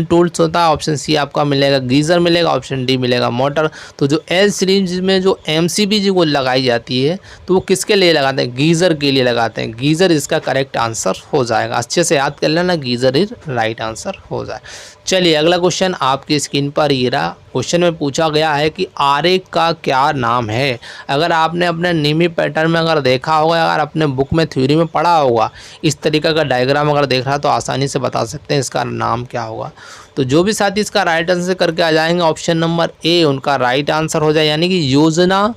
टूल्स होता है, ऑप्शन सी आपका मिलेगा गीज़र मिलेगा, ऑप्शन डी मिलेगा मोटर। तो जो L सीरीज में जो MCB जी को लगाई जाती है तो वो किसके लिए लगाते हैं, गीज़र के लिए लगाते हैं। गीज़र इसका करेक्ट आंसर हो जाएगा। अच्छे से याद कर लेना, गीज़र इज राइट आंसर हो जाए। चलिए अगला क्वेश्चन आपकी स्क्रीन पर ये रहा। क्वेश्चन में पूछा गया है कि आरेख का क्या नाम है। अगर आपने अपने निमी पैटर्न में अगर देखा होगा, अगर अपने बुक में थ्योरी में पढ़ा होगा, इस तरीके का डायग्राम अगर देख रहा है तो आसानी से बता सकते हैं इसका नाम क्या होगा। तो जो भी साथी इसका राइट आंसर करके आ जाएंगे ऑप्शन नंबर ए उनका राइट आंसर हो जाए, यानी कि योजना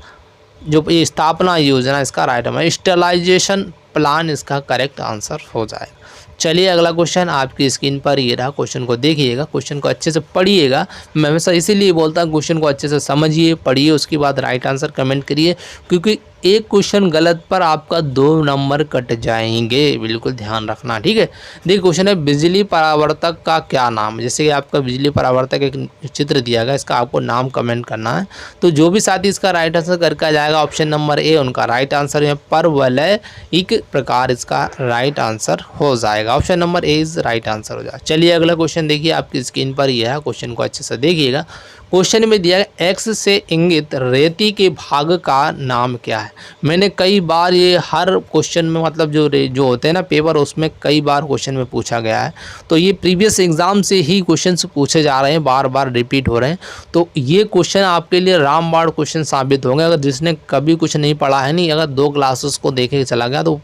जो ये स्थापना योजना इसका राइट है, स्टेलाइजेशन प्लान इसका करेक्ट आंसर हो जाएगा। चलिए अगला क्वेश्चन आपकी स्क्रीन पर ये रहा। क्वेश्चन को देखिएगा, क्वेश्चन को अच्छे से पढ़िएगा। मैं हमेशा इसीलिए बोलता हूँ क्वेश्चन को अच्छे से समझिए, पढ़िए, उसके बाद राइट आंसर कमेंट करिए, क्योंकि एक क्वेश्चन गलत पर आपका 2 नंबर कट जाएंगे, बिल्कुल ध्यान रखना। ठीक है, देखिए क्वेश्चन है बिजली परावर्तक का क्या नाम। जैसे कि आपका बिजली परावर्तक एक चित्र दिया गया, इसका आपको नाम कमेंट करना है। तो जो भी साथी इसका राइट आंसर करके आ जाएगा ऑप्शन नंबर ए उनका राइट आंसर है, परवलयिक प्रकार इसका राइट आंसर हो जाएगा। Option number A is right answer हो जाएगा। चलिए अगला क्वेश्चन देखिए आपकी स्क्रीन पर यह है। क्वेश्चन को अच्छे से देखिएगा। क्वेश्चन में दिया है एक्स से इंगित रेती के भाग का नाम क्या है। मैंने कई बार ये हर क्वेश्चन में मतलब जो होते हैं ना पेपर, उसमें कई बार क्वेश्चन में पूछा गया है। तो ये प्रीवियस एग्जाम से ही क्वेश्चन पूछे जा रहे हैं, बार बार रिपीट हो रहे हैं। तो ये क्वेश्चन आपके लिए रामबाण क्वेश्चन साबित होंगे। अगर जिसने कभी कुछ नहीं पढ़ा है, नहीं अगर 2 क्लासेस को देखे के चला गया तो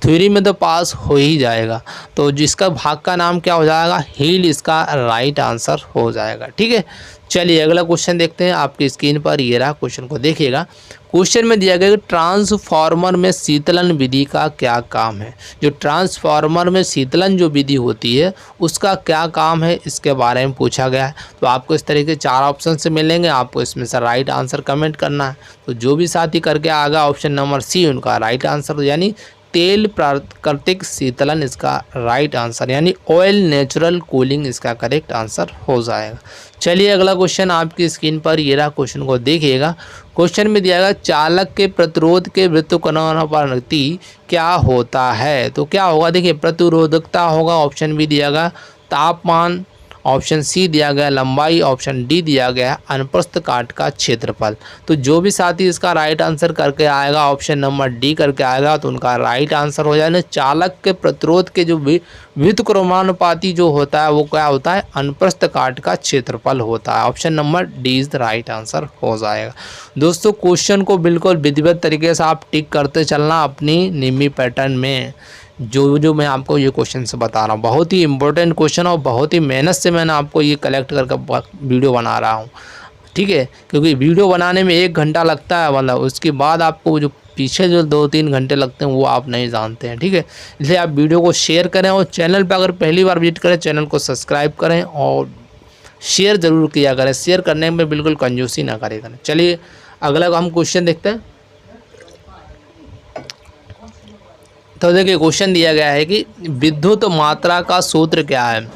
थ्योरी में तो पास हो ही जाएगा। तो जिसका भाग का नाम क्या हो जाएगा, हील इसका राइट आंसर हो जाएगा। ठीक है, चलिए अगला क्वेश्चन देखते हैं आपकी स्क्रीन पर ये रहा। क्वेश्चन को देखिएगा। क्वेश्चन में दिया गया कि ट्रांसफार्मर में शीतलन विधि का क्या काम है। जो ट्रांसफार्मर में शीतलन जो विधि होती है उसका क्या काम है, इसके बारे में पूछा गया है। तो आपको इस तरीके 4 ऑप्शन से मिलेंगे, आपको इसमें से राइट आंसर कमेंट करना है। तो जो भी साथी करके आगा ऑप्शन नंबर सी उनका राइट आंसर, यानी तेल प्राकृतिक शीतलन इसका राइट आंसर, यानी ऑयल नेचुरल कूलिंग इसका करेक्ट आंसर हो जाएगा। चलिए अगला क्वेश्चन आपकी स्क्रीन पर ये रहा, क्वेश्चन को देखिएगा। क्वेश्चन में दिया गया चालक के प्रतिरोध के व्युत्क्रमानुपाती क्या होता है, तो क्या होगा, देखिए प्रतिरोधकता होगा, ऑप्शन बी दिया गया तापमान, ऑप्शन सी दिया गया लंबाई, ऑप्शन डी दिया गया अनुप्रस्थ काट का क्षेत्रफल। तो जो भी साथी इसका राइट आंसर करके आएगा, ऑप्शन नंबर डी करके आएगा, तो उनका राइट आंसर हो जाएगा। चालक के प्रतिरोध के जो व्युत्क्रमानुपाती जो होता है वो क्या होता है, अनुप्रस्थ काट का क्षेत्रफल होता है। Option number D is the right answer हो जाएगा। दोस्तों क्वेश्चन को बिल्कुल विधिवत तरीके से आप टिक करते चलना अपनी निमी पैटर्न में, जो मैं आपको ये क्वेश्चन से बता रहा हूँ। बहुत ही इंपॉर्टेंट क्वेश्चन और बहुत ही मेहनत से मैंने आपको ये कलेक्ट करके वीडियो बना रहा हूँ, ठीक है, क्योंकि वीडियो बनाने में 1 घंटा लगता है, मतलब उसके बाद आपको जो पीछे जो 2-3 घंटे लगते हैं वो आप नहीं जानते हैं, ठीक है। इसलिए आप वीडियो को शेयर करें और चैनल पर अगर पहली बार विजिट करें चैनल को सब्सक्राइब करें और शेयर ज़रूर किया करें, शेयर करने में बिल्कुल कंजूसी ना करें। चलिए अगला हम क्वेश्चन देखते हैं। तो देखिए क्वेश्चन दिया गया है कि विद्युत मात्रा का सूत्र क्या है।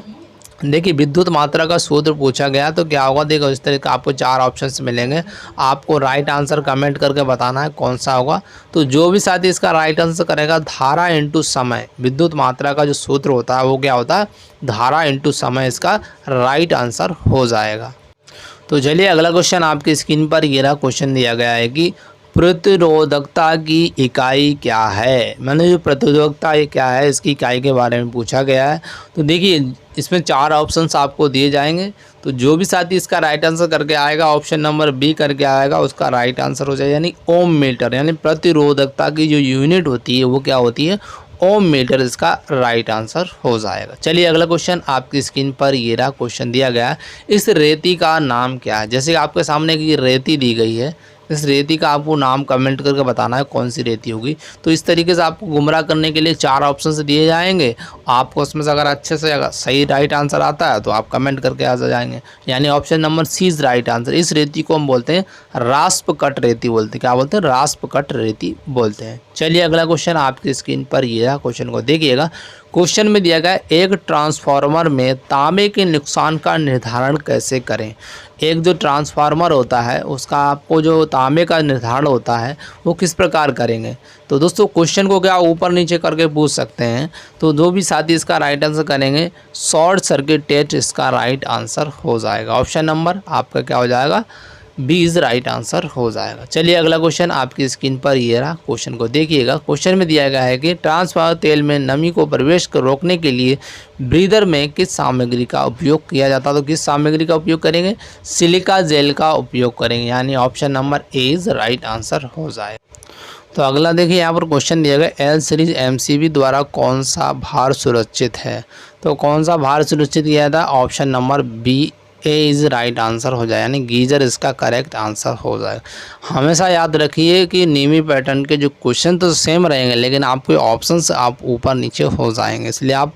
देखिए विद्युत मात्रा का सूत्र पूछा गया तो क्या होगा, देखो इस तरह का आपको 4 ऑप्शंस मिलेंगे, आपको राइट आंसर कमेंट करके बताना है कौन सा होगा। तो जो भी साथी इसका राइट आंसर करेगा, धारा इंटू समय, विद्युत मात्रा का जो सूत्र होता है वो क्या होता है, धारा इंटू समय इसका राइट आंसर हो जाएगा। तो चलिए अगला क्वेश्चन आपकी स्क्रीन पर ये रहा, क्वेश्चन दिया गया है कि प्रतिरोधकता की इकाई क्या है। मैंने जो प्रतिरोधकता ये क्या है इसकी इकाई के बारे में पूछा गया है। तो देखिए इसमें 4 ऑप्शंस आपको दिए जाएंगे, तो जो भी साथी इसका राइट आंसर करके आएगा, ऑप्शन नंबर बी करके आएगा, उसका राइट आंसर हो जाएगा, यानी ओम मीटर, यानी प्रतिरोधकता की जो यूनिट होती है वो क्या होती है, ओम मीटर इसका राइट आंसर हो जाएगा। चलिए अगला क्वेश्चन आपकी स्क्रीन पर ये रहा, क्वेश्चन दिया गया है इस रेती का नाम क्या है। जैसे आपके सामने की रेती दी गई है, इस रेती का आपको नाम कमेंट करके बताना है कौन सी रेती होगी। तो इस तरीके से आपको गुमराह करने के लिए 4 ऑप्शन दिए जाएंगे, आपको उसमें से अगर अच्छे से अगर सही राइट आंसर आता है तो आप कमेंट करके आ जाएंगे, यानी option number C is right answer. इस रेती को हम बोलते हैं रास्प कट रेती बोलते हैं, क्या बोलते हैं, रास्प कट रेती बोलते हैं। चलिए अगला क्वेश्चन आपकी स्क्रीन पर ये है, क्वेश्चन को देखिएगा। क्वेश्चन में दिया गया एक ट्रांसफार्मर में तांबे के नुकसान का निर्धारण कैसे करें। एक जो ट्रांसफार्मर होता है उसका आपको जो तांबे का निर्धारण होता है वो किस प्रकार करेंगे। तो दोस्तों क्वेश्चन को क्या ऊपर नीचे करके पूछ सकते हैं, तो जो भी साथी इसका राइट आंसर करेंगे शॉर्ट सर्किट टेस्ट इसका राइट आंसर हो जाएगा। ऑप्शन नंबर आपका क्या हो जाएगा, बी इज राइट आंसर हो जाएगा। चलिए अगला क्वेश्चन आपकी स्क्रीन पर ये रहा, क्वेश्चन को देखिएगा। क्वेश्चन में दिया गया है कि ट्रांसफार्मर तेल में नमी को प्रवेश को रोकने के लिए ब्रीदर में किस सामग्री का उपयोग किया जाता है। तो किस सामग्री का उपयोग करेंगे, सिलिका जेल का उपयोग करेंगे, यानी option number A is right answer हो जाएगा। तो अगला देखिए यहाँ पर क्वेश्चन दिया गया एल सीरीज एमसीबी द्वारा कौन सा भार सुरक्षित है। तो कौन सा भार सुरक्षित किया था, option number B A is right answer हो जाए, यानी गीजर इसका करेक्ट आंसर हो जाएगा। हमेशा याद रखिए कि नीमी पैटर्न के जो क्वेश्चन तो सेम रहेंगे लेकिन आपके ऑप्शंस आप ऊपर नीचे हो जाएंगे, इसलिए आप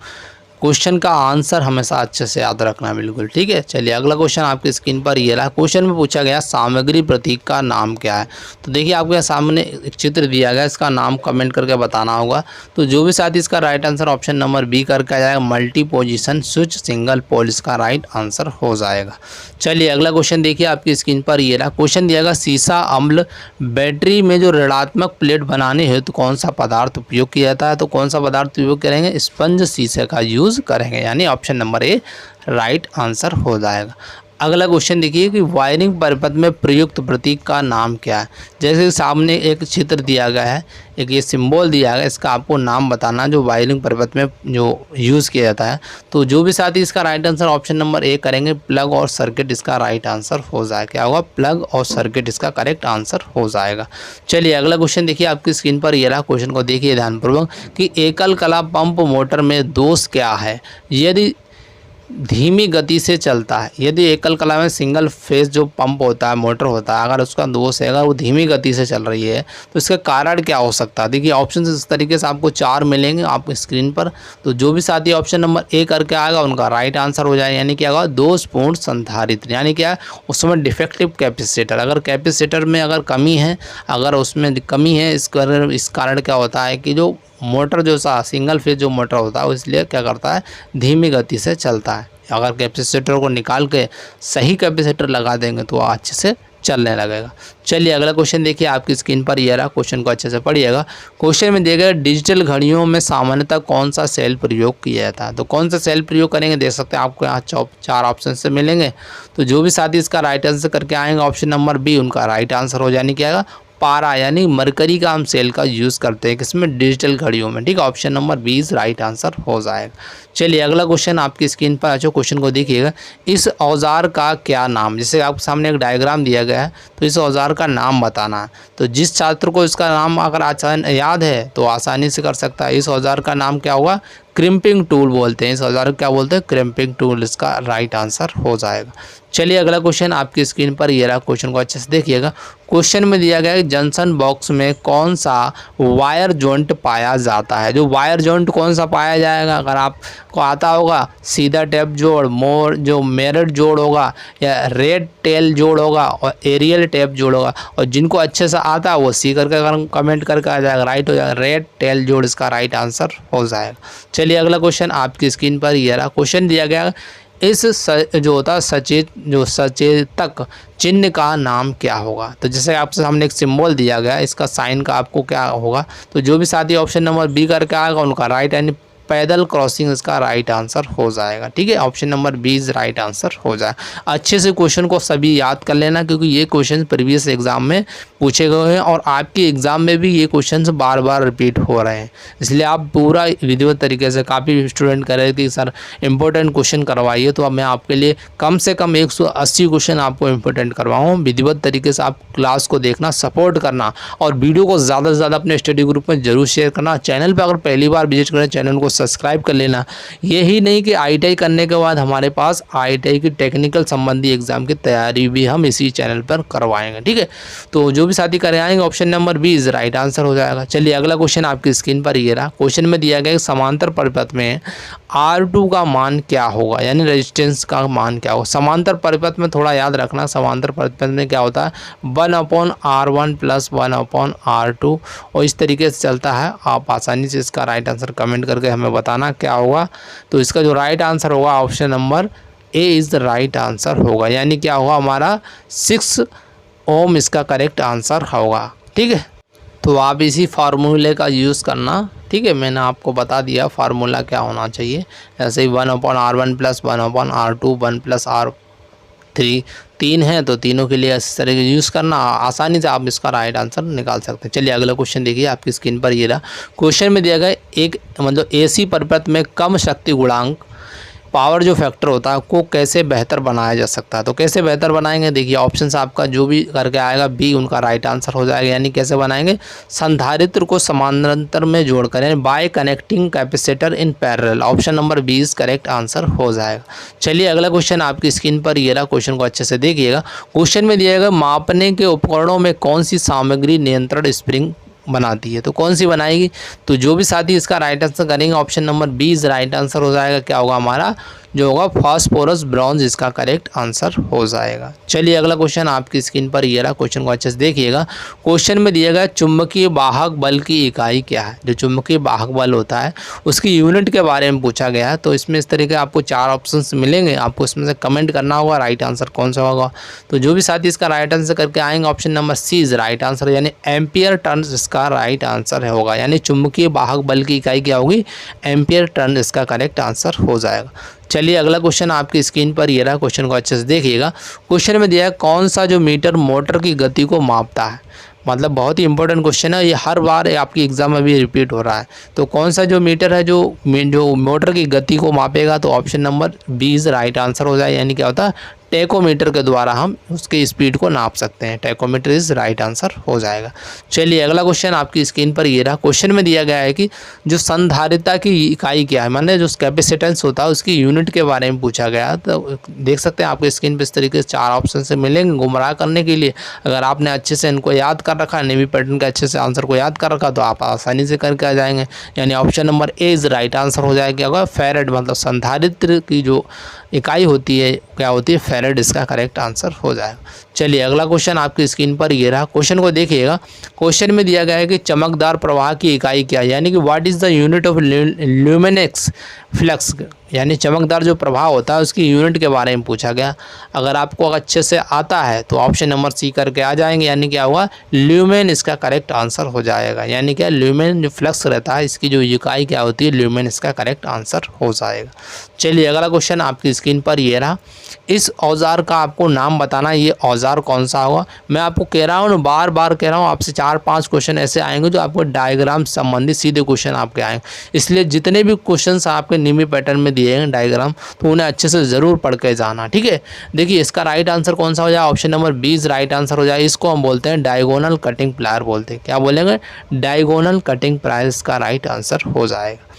क्वेश्चन का आंसर हमेशा अच्छे से याद रखना बिल्कुल, ठीक है। चलिए अगला क्वेश्चन आपकी स्क्रीन पर ये रहा, क्वेश्चन में पूछा गया सामग्री प्रतीक का नाम क्या है। तो देखिए आपके सामने एक चित्र दिया गया, इसका नाम कमेंट करके बताना होगा। तो जो भी साथी इसका right answer option number B करके आ जाएगा, multi position switch single pole इसका राइट आंसर हो जाएगा। चलिए अगला क्वेश्चन देखिए आपकी स्क्रीन पर ये रहा, क्वेश्चन दिया गया सीसा अम्ल बैटरी में जो ऋणात्मक प्लेट बनाने हेतु तो कौन सा पदार्थ उपयोग किया जाता है। तो कौन सा पदार्थ उपयोग करेंगे, स्पंज शीशे का यूज करेंगे, यानी option number A right answer हो जाएगा। अगला क्वेश्चन देखिए कि वायरिंग परिपथ में प्रयुक्त प्रतीक का नाम क्या है। जैसे सामने एक चित्र दिया गया है, एक ये सिंबल दिया गया, इसका आपको नाम बताना जो वायरिंग परिपथ में जो यूज़ किया जाता है। तो जो भी साथी इसका right answer option number A करेंगे, प्लग और सर्किट इसका राइट आंसर हो जाएगा। क्या होगा, प्लग और सर्किट इसका करेक्ट आंसर हो जाएगा। चलिए अगला क्वेश्चन देखिए आपकी स्क्रीन पर ये रहा, क्वेश्चन को देखिए ध्यानपूर्वक कि एकल कला पंप मोटर में दोष क्या है। यदि धीमी गति से चलता है, यदि एकल कला में सिंगल फेज जो पंप होता है मोटर होता है, अगर उसका दोष है, अगर वो धीमी गति से चल रही है तो इसका कारण क्या हो सकता है। देखिए ऑप्शन इस तरीके से आपको 4 मिलेंगे आपको स्क्रीन पर। तो जो भी साथी ऑप्शन नंबर ए करके आएगा उनका राइट आंसर हो जाएगा, यानी क्या होगा, दोषपूर्ण संधारित्र, यानी क्या उसमें डिफेक्टिव कैपेसिटर। अगर कैपेसिटर में अगर कमी है, अगर उसमें कमी है, इस कारण क्या होता है कि जो मोटर जो सा सिंगल फेज जो मोटर होता है वो इसलिए क्या करता है, धीमी गति से चलता है। अगर कैपेसिटर को निकाल के सही कैपेसिटर लगा देंगे तो अच्छे से चलने लगेगा। चलिए अगला क्वेश्चन देखिए, आपकी स्क्रीन पर ये रहा, क्वेश्चन को अच्छे से पढ़िएगा। क्वेश्चन में दिया गया डिजिटल घड़ियों में सामान्यतः कौन सा सेल प्रयोग किया जाता है। तो कौन सा सेल प्रयोग करेंगे, देख सकते हैं आपको यहाँ 4 ऑप्शन से मिलेंगे। तो जो भी साथी इसका राइट आंसर करके आएंगे ऑप्शन नंबर बी उनका राइट आंसर हो जाने क्या आएगा, पारा यानी मरकरी का हम सेल का यूज़ करते हैं किसमें, डिजिटल घड़ियों में। ठीक है, ऑप्शन नंबर 20 राइट आंसर हो जाएगा। चलिए अगला क्वेश्चन आपकी स्क्रीन पर अच्छे क्वेश्चन को देखिएगा। इस औजार का क्या नाम, जैसे आपके सामने एक डायग्राम दिया गया है तो इस औजार का नाम बताना है। तो जिस छात्र को इसका नाम अगर आसान याद है तो आसानी से कर सकता है। इस औजार का नाम क्या होगा, क्रिम्पिंग टूल बोलते हैं। इस औजार को क्या बोलते हैं, क्रिम्पिंग टूल, इसका राइट आंसर हो जाएगा। चलिए अगला क्वेश्चन आपकी स्क्रीन पर ये रहा, क्वेश्चन को अच्छे से देखिएगा। क्वेश्चन में दिया गया है जंक्शन बॉक्स में कौन सा वायर जॉइंट पाया जाता है। जो वायर जॉइंट कौन सा पाया जाएगा, अगर आपको आता होगा सीधा टैप जोड़, जो मेरिट जोड़ होगा, या रेड टेल जोड़ होगा, और एरियल टैप जोड़ होगा। और जिनको अच्छे से आता है वो सी करके कमेंट करके आ जाएगा, राइट हो जाएगा, रेड टेल जोड़ इसका राइट आंसर हो जाएगा। चलिए अगला क्वेश्चन आपकी स्क्रीन पर ये रहा, क्वेश्चन दिया गया इस जो होता है सचेतक चिन्ह का नाम क्या होगा। तो जैसे आपके सामने एक सिंबल दिया गया है, इसका साइन का आपको क्या होगा। तो जो भी साथी ऑप्शन नंबर बी करके आएगा उनका राइट यानी पैदल क्रॉसिंग इसका राइट आंसर हो जाएगा। ठीक है, ऑप्शन नंबर 20 राइट आंसर हो जाए। अच्छे से क्वेश्चन को सभी याद कर लेना क्योंकि ये क्वेश्चन प्रीवियस एग्जाम में पूछे गए हैं और आपके एग्जाम में भी ये क्वेश्चन बार बार रिपीट हो रहे हैं। इसलिए आप पूरा वीडियो तरीके से, काफ़ी स्टूडेंट कह रहे थे सर इंपॉर्टेंट क्वेश्चन करवाइए, तो अब मैं आपके लिए कम से कम 180 क्वेश्चन आपको इंपॉर्टेंट करवाऊँ। विधिवत तरीके से आप क्लास को देखना, सपोर्ट करना और वीडियो को ज़्यादा से ज़्यादा अपने स्टडी ग्रुप में जरूर शेयर करना। चैनल पर अगर पहली बार विजिट करें चैनल को सब्सक्राइब कर लेना। यही नहीं कि आईटीआई करने के बाद हमारे पास आईटीआई की टेक्निकल संबंधी एग्जाम की तैयारी भी हम इसी चैनल पर करवाएंगे। ठीक है, तो जो भी साथी करे आएंगे ऑप्शन नंबर 20 राइट आंसर हो जाएगा। चलिए अगला क्वेश्चन आपकी स्क्रीन पर ये रहा, क्वेश्चन में दिया गया समांतर परिपथ में R2 का मान क्या होगा, यानी रेजिस्टेंस का मान क्या होगा। समांतर परिपथ में थोड़ा याद रखना, समांतर परिपथ में क्या होता है 1/R1 + 1/R2 और इस तरीके से चलता है। आप आसानी से इसका राइट आंसर कमेंट करके हमें बताना क्या होगा। तो इसका जो राइट आंसर होगा option number A is the right answer होगा, यानी क्या होगा हमारा 6 ओम इसका करेक्ट आंसर होगा। ठीक है, तो आप इसी फार्मूले का यूज़ करना। ठीक है, मैंने आपको बता दिया फार्मूला क्या होना चाहिए। ऐसे ही 1/R1 + 1/R2 1 + R3 3 है तो तीनों के लिए इस तरह के यूज़ करना, आसानी से आप इसका राइट आंसर निकाल सकते हैं। चलिए अगला क्वेश्चन देखिए आपकी स्क्रीन पर ये रहा, क्वेश्चन में दिया गया एक एसी परिपथ में कम शक्ति गुणांक पावर जो फैक्टर होता है को कैसे बेहतर बनाया जा सकता है। तो कैसे बेहतर बनाएंगे, देखिए ऑप्शंस आपका जो भी करके आएगा बी उनका राइट आंसर हो जाएगा। यानी कैसे बनाएंगे, संधारित्र को समानांतर में जोड़कर, यानी bye connecting capacitor in parallel, option number 20 correct answer हो जाएगा। चलिए अगला क्वेश्चन आपकी स्क्रीन पर ये रहा, क्वेश्चन को अच्छे से देखिएगा। क्वेश्चन में दिया गया मापने के उपकरणों में कौन सी सामग्री नियंत्रण स्प्रिंग बनाती है। तो कौन सी बनाएगी, तो जो भी साथी इसका राइट आंसर करेंगे ऑप्शन नंबर 20 राइट आंसर हो जाएगा। क्या होगा हमारा जो होगा फास्फोरस ब्रॉन्ज इसका करेक्ट आंसर हो जाएगा। चलिए अगला क्वेश्चन आपकी स्क्रीन पर ये रहा, क्वेश्चन को अच्छे से देखिएगा। क्वेश्चन में दिया गया चुंबकीय वाहक बल की इकाई क्या है। जो चुंबकीय वाहक बल होता है उसकी यूनिट के बारे में पूछा गया है। तो इसमें इस तरीके आपको 4 ऑप्शंस मिलेंगे, आपको इसमें से कमेंट करना होगा राइट आंसर कौन सा होगा। तो जो भी साथी इसका राइट आंसर करके आएंगे option number C is right answer, यानी एम्पियर टर्न इसका राइट आंसर होगा। यानी चुंबकीय वाहक बल की इकाई क्या होगी, एम्पियर टर्न इसका करेक्ट आंसर हो जाएगा। चलिए अगला क्वेश्चन आपकी स्क्रीन पर ये रहा, क्वेश्चन को अच्छे से देखिएगा। क्वेश्चन में दिया है कौन सा जो मीटर मोटर की गति को मापता है। मतलब बहुत ही इंपॉर्टेंट क्वेश्चन है, ये हर बार आपकी एग्जाम में भी रिपीट हो रहा है। तो कौन सा जो मीटर है जो मोटर की गति को मापेगा, तो ऑप्शन नंबर 20 राइट आंसर हो जाए। यानी क्या होता है टैकोमीटर के द्वारा हम उसकी स्पीड को नाप सकते हैं। टैकोमीटर इज राइट आंसर हो जाएगा। चलिए अगला क्वेश्चन आपकी स्क्रीन पर ये रहा, क्वेश्चन में दिया गया है कि जो संधारिता की इकाई क्या है, माने जो कैपेसिटेंस होता है उसकी यूनिट के बारे में पूछा गया। तो देख सकते हैं आपके स्क्रीन पर इस तरीके से 4 ऑप्शन से मिलेंगे गुमराह करने के लिए। अगर आपने अच्छे से इनको याद कर रखा है, नेवी पैटर्न का अच्छे से आंसर को याद कर रखा, तो आप आसानी से करके आ जाएंगे। यानी option number A is right answer हो जाएगा। होगा फैरेड, मतलब संधारित्र की जो इकाई होती है क्या होती है, फैरेड इसका करेक्ट आंसर हो जाएगा। चलिए अगला क्वेश्चन आपकी स्क्रीन पर ये रहा। क्वेश्चन को देखिएगा। क्वेश्चन में दिया गया है कि चमकदार प्रवाह की इकाई क्या है, यानी कि what is the unit of luminous flux, यानी चमकदार जो प्रवाह होता है उसकी यूनिट के बारे में पूछा गया। अगर आपको अच्छे से आता है तो ऑप्शन नंबर सी करके आ जाएंगे, यानी क्या हुआ, ल्यूमेन इसका करेक्ट आंसर हो जाएगा। यानी क्या, ल्यूमेन जो फ्लक्स रहता है इसकी जो इकाई क्या होती है, ल्यूमेन इसका करेक्ट आंसर हो जाएगा। चलिए अगला क्वेश्चन आपकी स्क्रीन पर ये रहा। इस औजार का आपको नाम बताना, ये औजार कौन सा होगा। मैं आपको कह रहा हूँ, बार बार कह रहा हूँ, आपसे 4-5 क्वेश्चन ऐसे आएंगे जो आपको डायग्राम संबंधित सीधे क्वेश्चन आपके आएंगे। इसलिए जितने भी क्वेश्चन आपके नियमित पैटर्न में दिए हैं डायग्राम, तो उन्हें अच्छे से ज़रूर पढ़ के जाना, ठीक है। देखिए इसका राइट आंसर कौन सा हो जाए, ऑप्शन नंबर 20 राइट आंसर हो जाए। इसको हम बोलते हैं डायगोनल कटिंग प्लायर बोलते हैं। क्या बोलेंगे, डायगोनल कटिंग प्लायर इसका राइट आंसर हो जाएगा।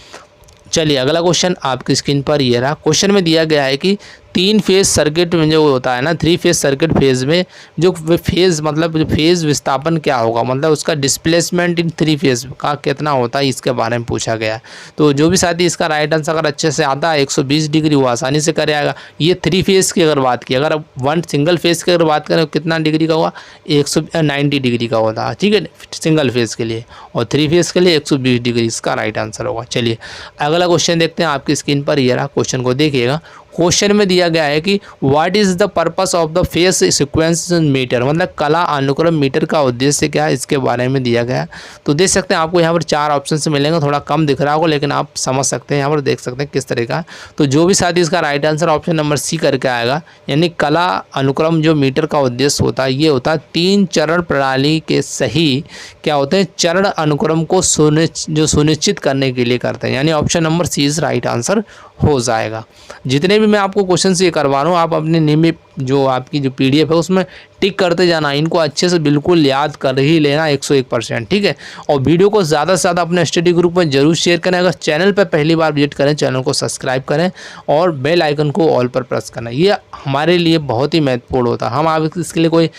चलिए अगला क्वेश्चन आपकी स्क्रीन पर ये रहा। क्वेश्चन में दिया गया है कि 3 फेज सर्किट में जो होता है ना, 3 फेज सर्किट फेज में जो फेज मतलब जो फेज विस्थापन क्या होगा, मतलब उसका डिस्प्लेसमेंट इन 3 फेज का कितना होता है, इसके बारे में पूछा गया है। तो जो भी साथी इसका राइट आंसर अगर अच्छे से आता है 120 डिग्री वो आसानी से कर आएगा। ये 3 फेज की अगर बात की, अगर वन सिंगल फेज की अगर बात करें कितना डिग्री का हुआ, 190 डिग्री का होता है, ठीक है, सिंगल फेज के लिए, और 3 फेज के लिए 120 डिग्री इसका राइट आंसर होगा। चलिए अगला क्वेश्चन देखते हैं आपकी स्क्रीन पर ये रहा। क्वेश्चन को देखिएगा। क्वेश्चन में दिया गया है कि what is the purpose of the phase sequence meter, मतलब कला अनुक्रम मीटर का उद्देश्य क्या है, इसके बारे में दिया गया है। तो देख सकते हैं आपको यहाँ पर 4 ऑप्शन से मिलेंगे, थोड़ा कम दिख रहा होगा लेकिन आप समझ सकते हैं, यहाँ पर देख सकते हैं किस तरह का। तो जो भी साथी इसका right answer option number C करके आएगा, यानी कला अनुक्रम जो मीटर का उद्देश्य होता है ये होता है 3 चरण प्रणाली के सही क्या होते हैं, चरण अनुक्रम को सुनिश्चित करने के लिए करते हैं, यानी option number C is right answer हो जाएगा। जितने भी मैं आपको क्वेश्चन ये करवा रहा हूँ, आप अपने नियमित जो आपकी जो PDF है उसमें टिक करते जाना, इनको अच्छे से बिल्कुल याद कर ही लेना 101%, ठीक है। और वीडियो को ज़्यादा से ज़्यादा अपने स्टडी ग्रुप में जरूर शेयर करें। अगर चैनल पर पहली बार विजिट करें, चैनल को सब्सक्राइब करें और बेल आइकन को ऑल पर प्रेस करना, ये हमारे लिए बहुत ही महत्वपूर्ण होता है। हम आप इसके लिए कोई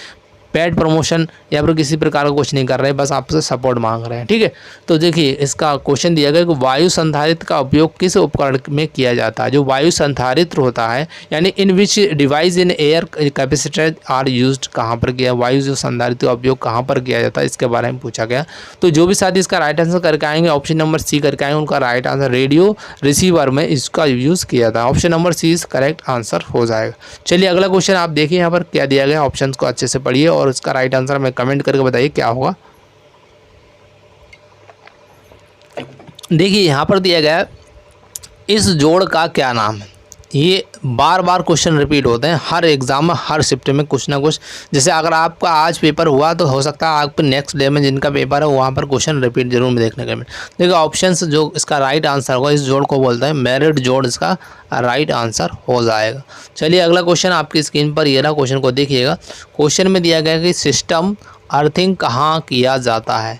पेड प्रमोशन या फिर किसी प्रकार का कुछ नहीं कर रहे, बस आपसे सपोर्ट मांग रहे हैं, ठीक है। तो देखिए इसका क्वेश्चन दिया गया कि वायु संधारित्र का उपयोग किस उपकरण में किया जाता है। जो वायु संधारित्र होता है, यानी in which device in air capacitor are used, कहाँ पर किया, वायु जो संधारित्र का उपयोग कहाँ पर किया जाता है, इसके बारे में पूछा गया। तो जो भी साथी इसका राइट आंसर करके आएंगे, ऑप्शन नंबर सी करके आएंगे, उनका राइट आंसर रेडियो रिसीवर में इसका यूज़ किया था, option number C is correct answer हो जाएगा। चलिए अगला क्वेश्चन आप देखिए यहाँ पर क्या दिया गया, ऑप्शन को अच्छे से पढ़िए और उसका राइट आंसर में कमेंट करके बताइए क्या होगा। देखिए यहाँ पर दिया गया है, इस जोड़ का क्या नाम है। ये बार बार क्वेश्चन रिपीट होते हैं हर एग्ज़ाम में, हर शिफ्ट में कुछ ना कुछ। जैसे अगर आपका आज पेपर हुआ तो हो सकता है आपको नेक्स्ट डे में जिनका पेपर है वहाँ पर क्वेश्चन रिपीट जरूर में देखने को मिले। देखिए ऑप्शंस जो इसका राइट आंसर होगा, इस जोड़ को बोलते हैं मेरिट जोड़, इसका राइट आंसर हो जाएगा। चलिए अगला क्वेश्चन आपकी स्क्रीन पर ये रहा। क्वेश्चन को देखिएगा। क्वेश्चन में दिया गया कि सिस्टम अर्थिंग कहाँ किया जाता है,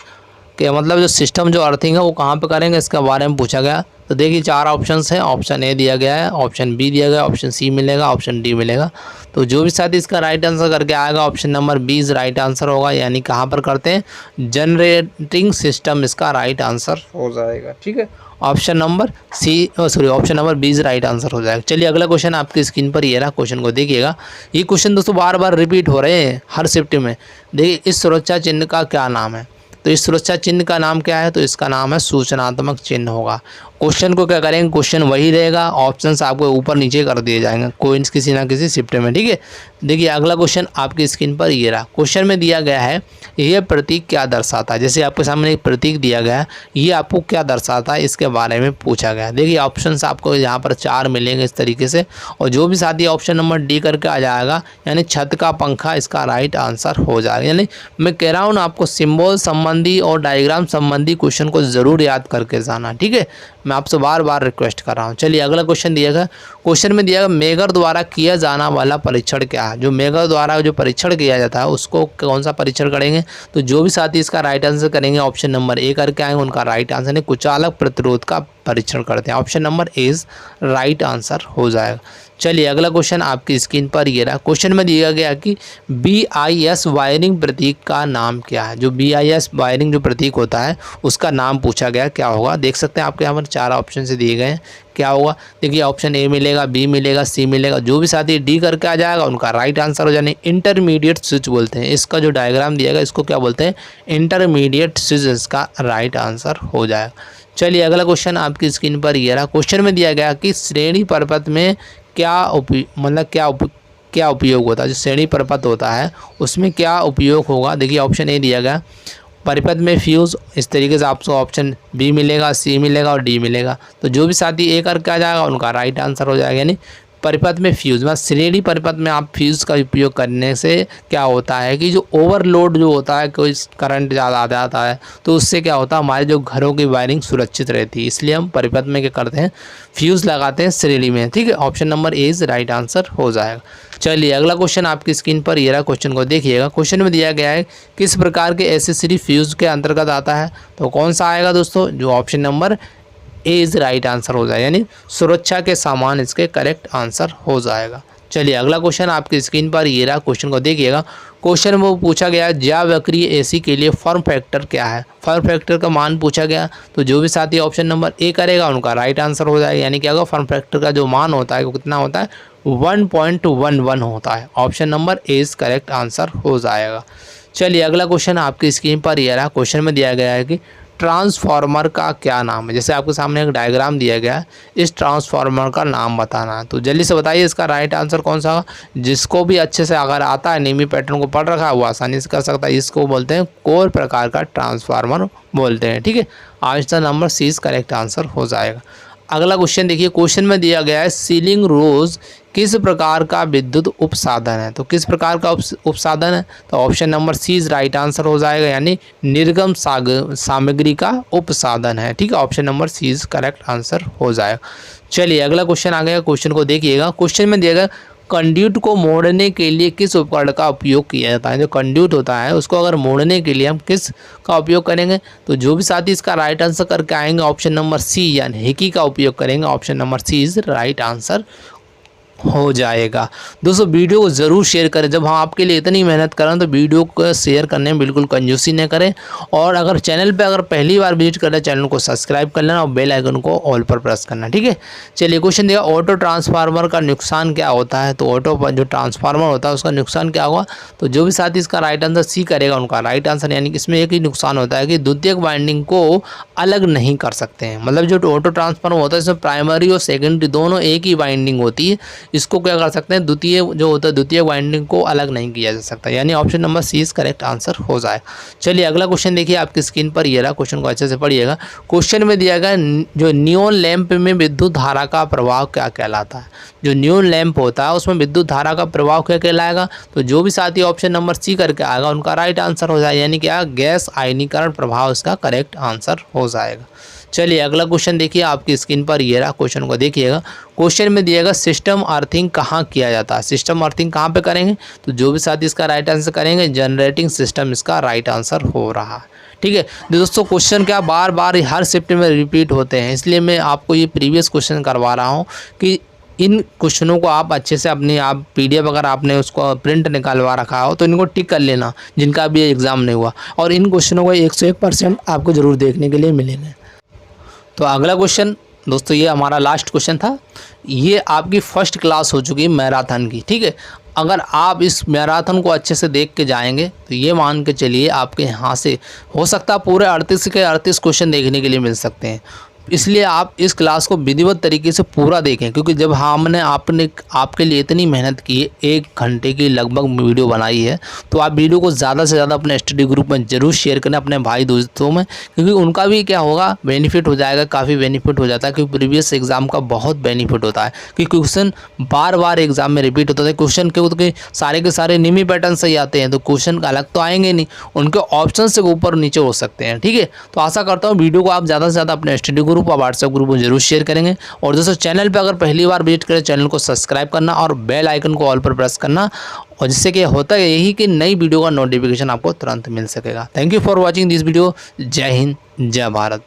कि मतलब जो सिस्टम जो अर्थिंग है वो कहाँ पे करेंगे, इसके बारे में पूछा गया। तो देखिए 4 ऑप्शंस हैं, ऑप्शन ए दिया गया है, ऑप्शन बी दिया गया, ऑप्शन सी मिलेगा, ऑप्शन डी मिलेगा। तो जो भी साथी इसका राइट आंसर करके आएगा, ऑप्शन नंबर 20 राइट आंसर होगा, यानी कहाँ पर करते हैं, जनरेटिंग सिस्टम इसका राइट आंसर हो जाएगा, ठीक है। Option number C option number 20 right answer हो जाएगा। चलिए अगला क्वेश्चन आपकी स्क्रीन पर ये रहा। क्वेश्चन को देखिएगा। ये क्वेश्चन दोस्तों बार बार रिपीट हो रहे हैं हर शिफ्ट में। देखिए इस सुरक्षा चिन्ह का क्या नाम है, तो इस सुरक्षा चिन्ह का नाम क्या है, तो इसका नाम है सूचनात्मक चिन्ह होगा। क्वेश्चन को क्या करेंगे, क्वेश्चन वही रहेगा, ऑप्शंस आपको ऊपर नीचे कर दिए जाएंगे कोई किसी ना किसी शिफ्ट में, ठीक है। देखिए अगला क्वेश्चन आपकी स्क्रीन पर ये रहा। क्वेश्चन में दिया गया है, यह प्रतीक क्या दर्शाता है। जैसे आपके सामने एक प्रतीक दिया गया है, ये आपको क्या दर्शाता है, इसके बारे में पूछा गया। देखिए ऑप्शंस आपको यहाँ पर 4 मिलेंगे इस तरीके से, और जो भी साथी ऑप्शन नंबर डी करके आ जाएगा, यानी छत का पंखा इसका राइट आंसर हो जाएगा। यानी मैं कह रहा हूँ ना, आपको सिम्बॉल संबंधी और डायग्राम संबंधी क्वेश्चन को ज़रूर याद करके जाना, ठीक है। मैं आपसे बार बार रिक्वेस्ट कर रहा हूँ। चलिए अगला क्वेश्चन दिया गया। क्वेश्चन में दिया गया, मेगर द्वारा किया जाना वाला परीक्षण क्या है। जो मेगर द्वारा जो परीक्षण किया जाता है उसको कौन सा परीक्षण करेंगे। तो जो भी साथी इसका राइट आंसर करेंगे, ऑप्शन नंबर ए करके आएंगे, उनका राइट आंसर है कुचालक प्रतिरोध का परीक्षण करते हैं। Option number is right answer हो जाएगा। चलिए अगला क्वेश्चन आपकी स्क्रीन पर ये रहा। क्वेश्चन में दिया गया कि BIS वायरिंग प्रतीक का नाम क्या है। जो BIS वायरिंग जो प्रतीक होता है उसका नाम पूछा गया, क्या होगा। देख सकते हैं आपके यहाँ पर 4 ऑप्शन से दिए गए हैं, क्या होगा। देखिए ऑप्शन ए मिलेगा, बी मिलेगा, सी मिलेगा, जो भी साथी डी करके आ जाएगा उनका राइट आंसर हो जाने। इंटरमीडिएट स्विच बोलते हैं इसका, जो डायग्राम दिया गया इसको क्या बोलते हैं, इंटरमीडिएट स्विच, इसका राइट आंसर हो जाएगा। चलिए अगला क्वेश्चन आपकी स्क्रीन पर ये रहा। क्वेश्चन में दिया गया कि श्रेणी परपथ में क्या उपयोग होता है। जो श्रेणी परपथ होता है उसमें क्या उपयोग होगा। देखिए ऑप्शन ए दिया गया परिपथ में फ्यूज़, इस तरीके से आपको ऑप्शन बी मिलेगा, सी मिलेगा और डी मिलेगा। तो जो भी साथी ए करके आ जाएगा उनका राइट आंसर हो जाएगा। यानी परिपथ में फ्यूज़, मतलब श्रेणी परिपथ में आप फ्यूज़ का उपयोग करने से क्या होता है कि जो ओवरलोड जो होता है, कोई करंट ज़्यादा आ जाता है तो उससे क्या होता है हमारे जो घरों की वायरिंग सुरक्षित रहती है। इसलिए हम परिपथ में क्या करते हैं, फ्यूज़ लगाते हैं श्रेणी में। ठीक है, option number A is right answer हो जाएगा। चलिए अगला क्वेश्चन आपकी स्क्रीन पर ये रहा। क्वेश्चन को देखिएगा। क्वेश्चन में दिया गया है किस प्रकार के एसेसरी फ्यूज़ के अंतर्गत आता है। तो कौन सा आएगा दोस्तों, जो option number A is right answer हो जाएगा, यानी सुरक्षा के सामान इसके करेक्ट आंसर हो जाएगा। चलिए अगला क्वेश्चन आपकी स्क्रीन पर ये रहा। क्वेश्चन को देखिएगा। क्वेश्चन में वो पूछा गया ज्यावक्रीय एसी के लिए फॉर्म फैक्टर क्या है। फॉर्म फैक्टर का मान पूछा गया, तो जो भी साथी ऑप्शन नंबर ए करेगा उनका राइट आंसर हो जाएगा। यानी क्या होगा, फॉर्म फैक्टर का जो मान होता है वो कितना होता है, 1.11 होता है। Option number A is correct answer हो जाएगा। चलिए अगला क्वेश्चन आपकी स्क्रीन पर ये रहा। क्वेश्चन में दिया गया है कि ट्रांसफार्मर का क्या नाम है। जैसे आपके सामने एक डायग्राम दिया गया है, इस ट्रांसफार्मर का नाम बताना है। तो जल्दी से बताइए इसका राइट आंसर कौन सा होगा। जिसको भी अच्छे से अगर आता है, नेमी पैटर्न को पढ़ रखा है, वो आसानी से कर सकता है। इसको बोलते हैं कोर प्रकार का ट्रांसफार्मर बोलते हैं। ठीक है, option number C is correct answer हो जाएगा। अगला क्वेश्चन देखिए। क्वेश्चन में दिया गया है सीलिंग रोज किस प्रकार का विद्युत उपसाधन है। तो किस प्रकार का उपसाधन है, तो option number C is right answer हो जाएगा, यानी निर्गम सामग्री का उपसाधन है। ठीक है, option number C is correct answer हो जाएगा। चलिए अगला क्वेश्चन आ गया। क्वेश्चन को देखिएगा। क्वेश्चन में दिया गया कंड्यूट को मोड़ने के लिए किस उपकरण का उपयोग किया जाता है। जो कंड्यूट होता है उसको अगर मोड़ने के लिए हम किस का उपयोग करेंगे, तो जो भी साथी इसका राइट आंसर करके आएंगे ऑप्शन नंबर सी यानी हिकी का उपयोग करेंगे। Option number C is right answer हो जाएगा। दोस्तों वीडियो को ज़रूर शेयर करें। जब हम आपके लिए इतनी मेहनत करें तो वीडियो को शेयर करने में बिल्कुल कंजूसी न करें। और अगर चैनल पे अगर पहली बार विजिट कर रहे हैं, चैनल को सब्सक्राइब कर लेना और बेल आइकन को ऑल पर प्रेस करना। ठीक है, चलिए क्वेश्चन दिया ऑटो ट्रांसफार्मर का नुकसान क्या होता है। तो ऑटो जो ट्रांसफार्मर होता है उसका नुकसान क्या होगा, तो जो भी साथी इसका राइट आंसर सी करेगा उनका राइट आंसर। यानी कि इसमें एक ही नुकसान होता है कि द्वितीयक वाइंडिंग को अलग नहीं कर सकते हैं। मतलब जो ऑटो ट्रांसफार्मर होता है इसमें प्राइमरी और सेकेंडरी दोनों एक ही वाइंडिंग होती है, इसको क्या कर सकते हैं, द्वितीय जो होता है द्वितीय वाइंडिंग को अलग नहीं किया जा सकता। यानी option number C is correct answer हो जाए। चलिए अगला क्वेश्चन देखिए आपकी स्क्रीन पर ये रहा। क्वेश्चन को अच्छे से पढ़िएगा। क्वेश्चन में दिया गया जो नियोन लैंप में विद्युत धारा का प्रभाव क्या कहलाता है। जो नियोन लैंप होता है उसमें विद्युत धारा का प्रभाव क्या कहलाएगा, तो जो भी साथी ऑप्शन नंबर सी करके आएगा उनका राइट आंसर हो जाएगा। यानी क्या, गैस आयनीकरण प्रभाव इसका करेक्ट आंसर हो जाएगा। चलिए अगला क्वेश्चन देखिए आपकी स्क्रीन पर ये रहा। क्वेश्चन को देखिएगा। क्वेश्चन में दिएगा सिस्टम अर्थिंग कहाँ किया जाता है। सिस्टम अर्थिंग कहाँ पे करेंगे, तो जो भी साथी इसका राइट आंसर करेंगे जनरेटिंग सिस्टम इसका राइट आंसर हो रहा है। ठीक है दोस्तों, क्वेश्चन क्या बार बार हर शिफ्ट में रिपीट होते हैं, इसलिए मैं आपको ये प्रीवियस क्वेश्चन करवा रहा हूँ कि इन क्वेश्चनों को आप अच्छे से अपनी आप PDF अगर आपने उसको प्रिंट निकालवा रखा हो तो इनको टिक कर लेना, जिनका भी एग्ज़ाम नहीं हुआ। और इन क्वेश्चनों को 101% आपको ज़रूर देखने के लिए मिलेंगे। तो अगला क्वेश्चन दोस्तों, ये हमारा लास्ट क्वेश्चन था। ये आपकी फर्स्ट क्लास हो चुकी है मैराथन की। ठीक है, अगर आप इस मैराथन को अच्छे से देख के जाएंगे तो ये मान के चलिए आपके यहाँ से हो सकता है पूरे 38 के 38 क्वेश्चन देखने के लिए मिल सकते हैं। इसलिए आप इस क्लास को विधिवत तरीके से पूरा देखें, क्योंकि जब हमने आपके लिए इतनी मेहनत की, 1 घंटे की लगभग वीडियो बनाई है, तो आप वीडियो को ज़्यादा से ज़्यादा अपने स्टडी ग्रुप में ज़रूर शेयर करें अपने भाई दोस्तों में, क्योंकि उनका भी क्या होगा, बेनिफिट हो जाएगा। काफ़ी बेनिफिट हो जाता है, क्योंकि प्रीवियस एग्जाम का बहुत बेनिफिट होता है कि क्वेश्चन बार बार एग्जाम में रिपीट होता है। क्वेश्चन के सारे निमी पैटर्न सही आते हैं, तो क्वेश्चन अलग तो आएंगे नहीं, उनके ऑप्शन से ऊपर नीचे हो सकते हैं। ठीक है, तो आशा करता हूँ वीडियो को आप ज़्यादा से ज़्यादा अपने स्टडी ग्रुप और व्हाट्सएप ग्रुप में जरूर शेयर करेंगे। और दोस्तों चैनल पे अगर पहली बार विजिट करें, चैनल को सब्सक्राइब करना और बेल आइकन को ऑल पर प्रेस करना, और जिससे कि होता है यही कि नई वीडियो का नोटिफिकेशन आपको तुरंत मिल सकेगा। Thank you for watching this video. जय हिंद, जय भारत।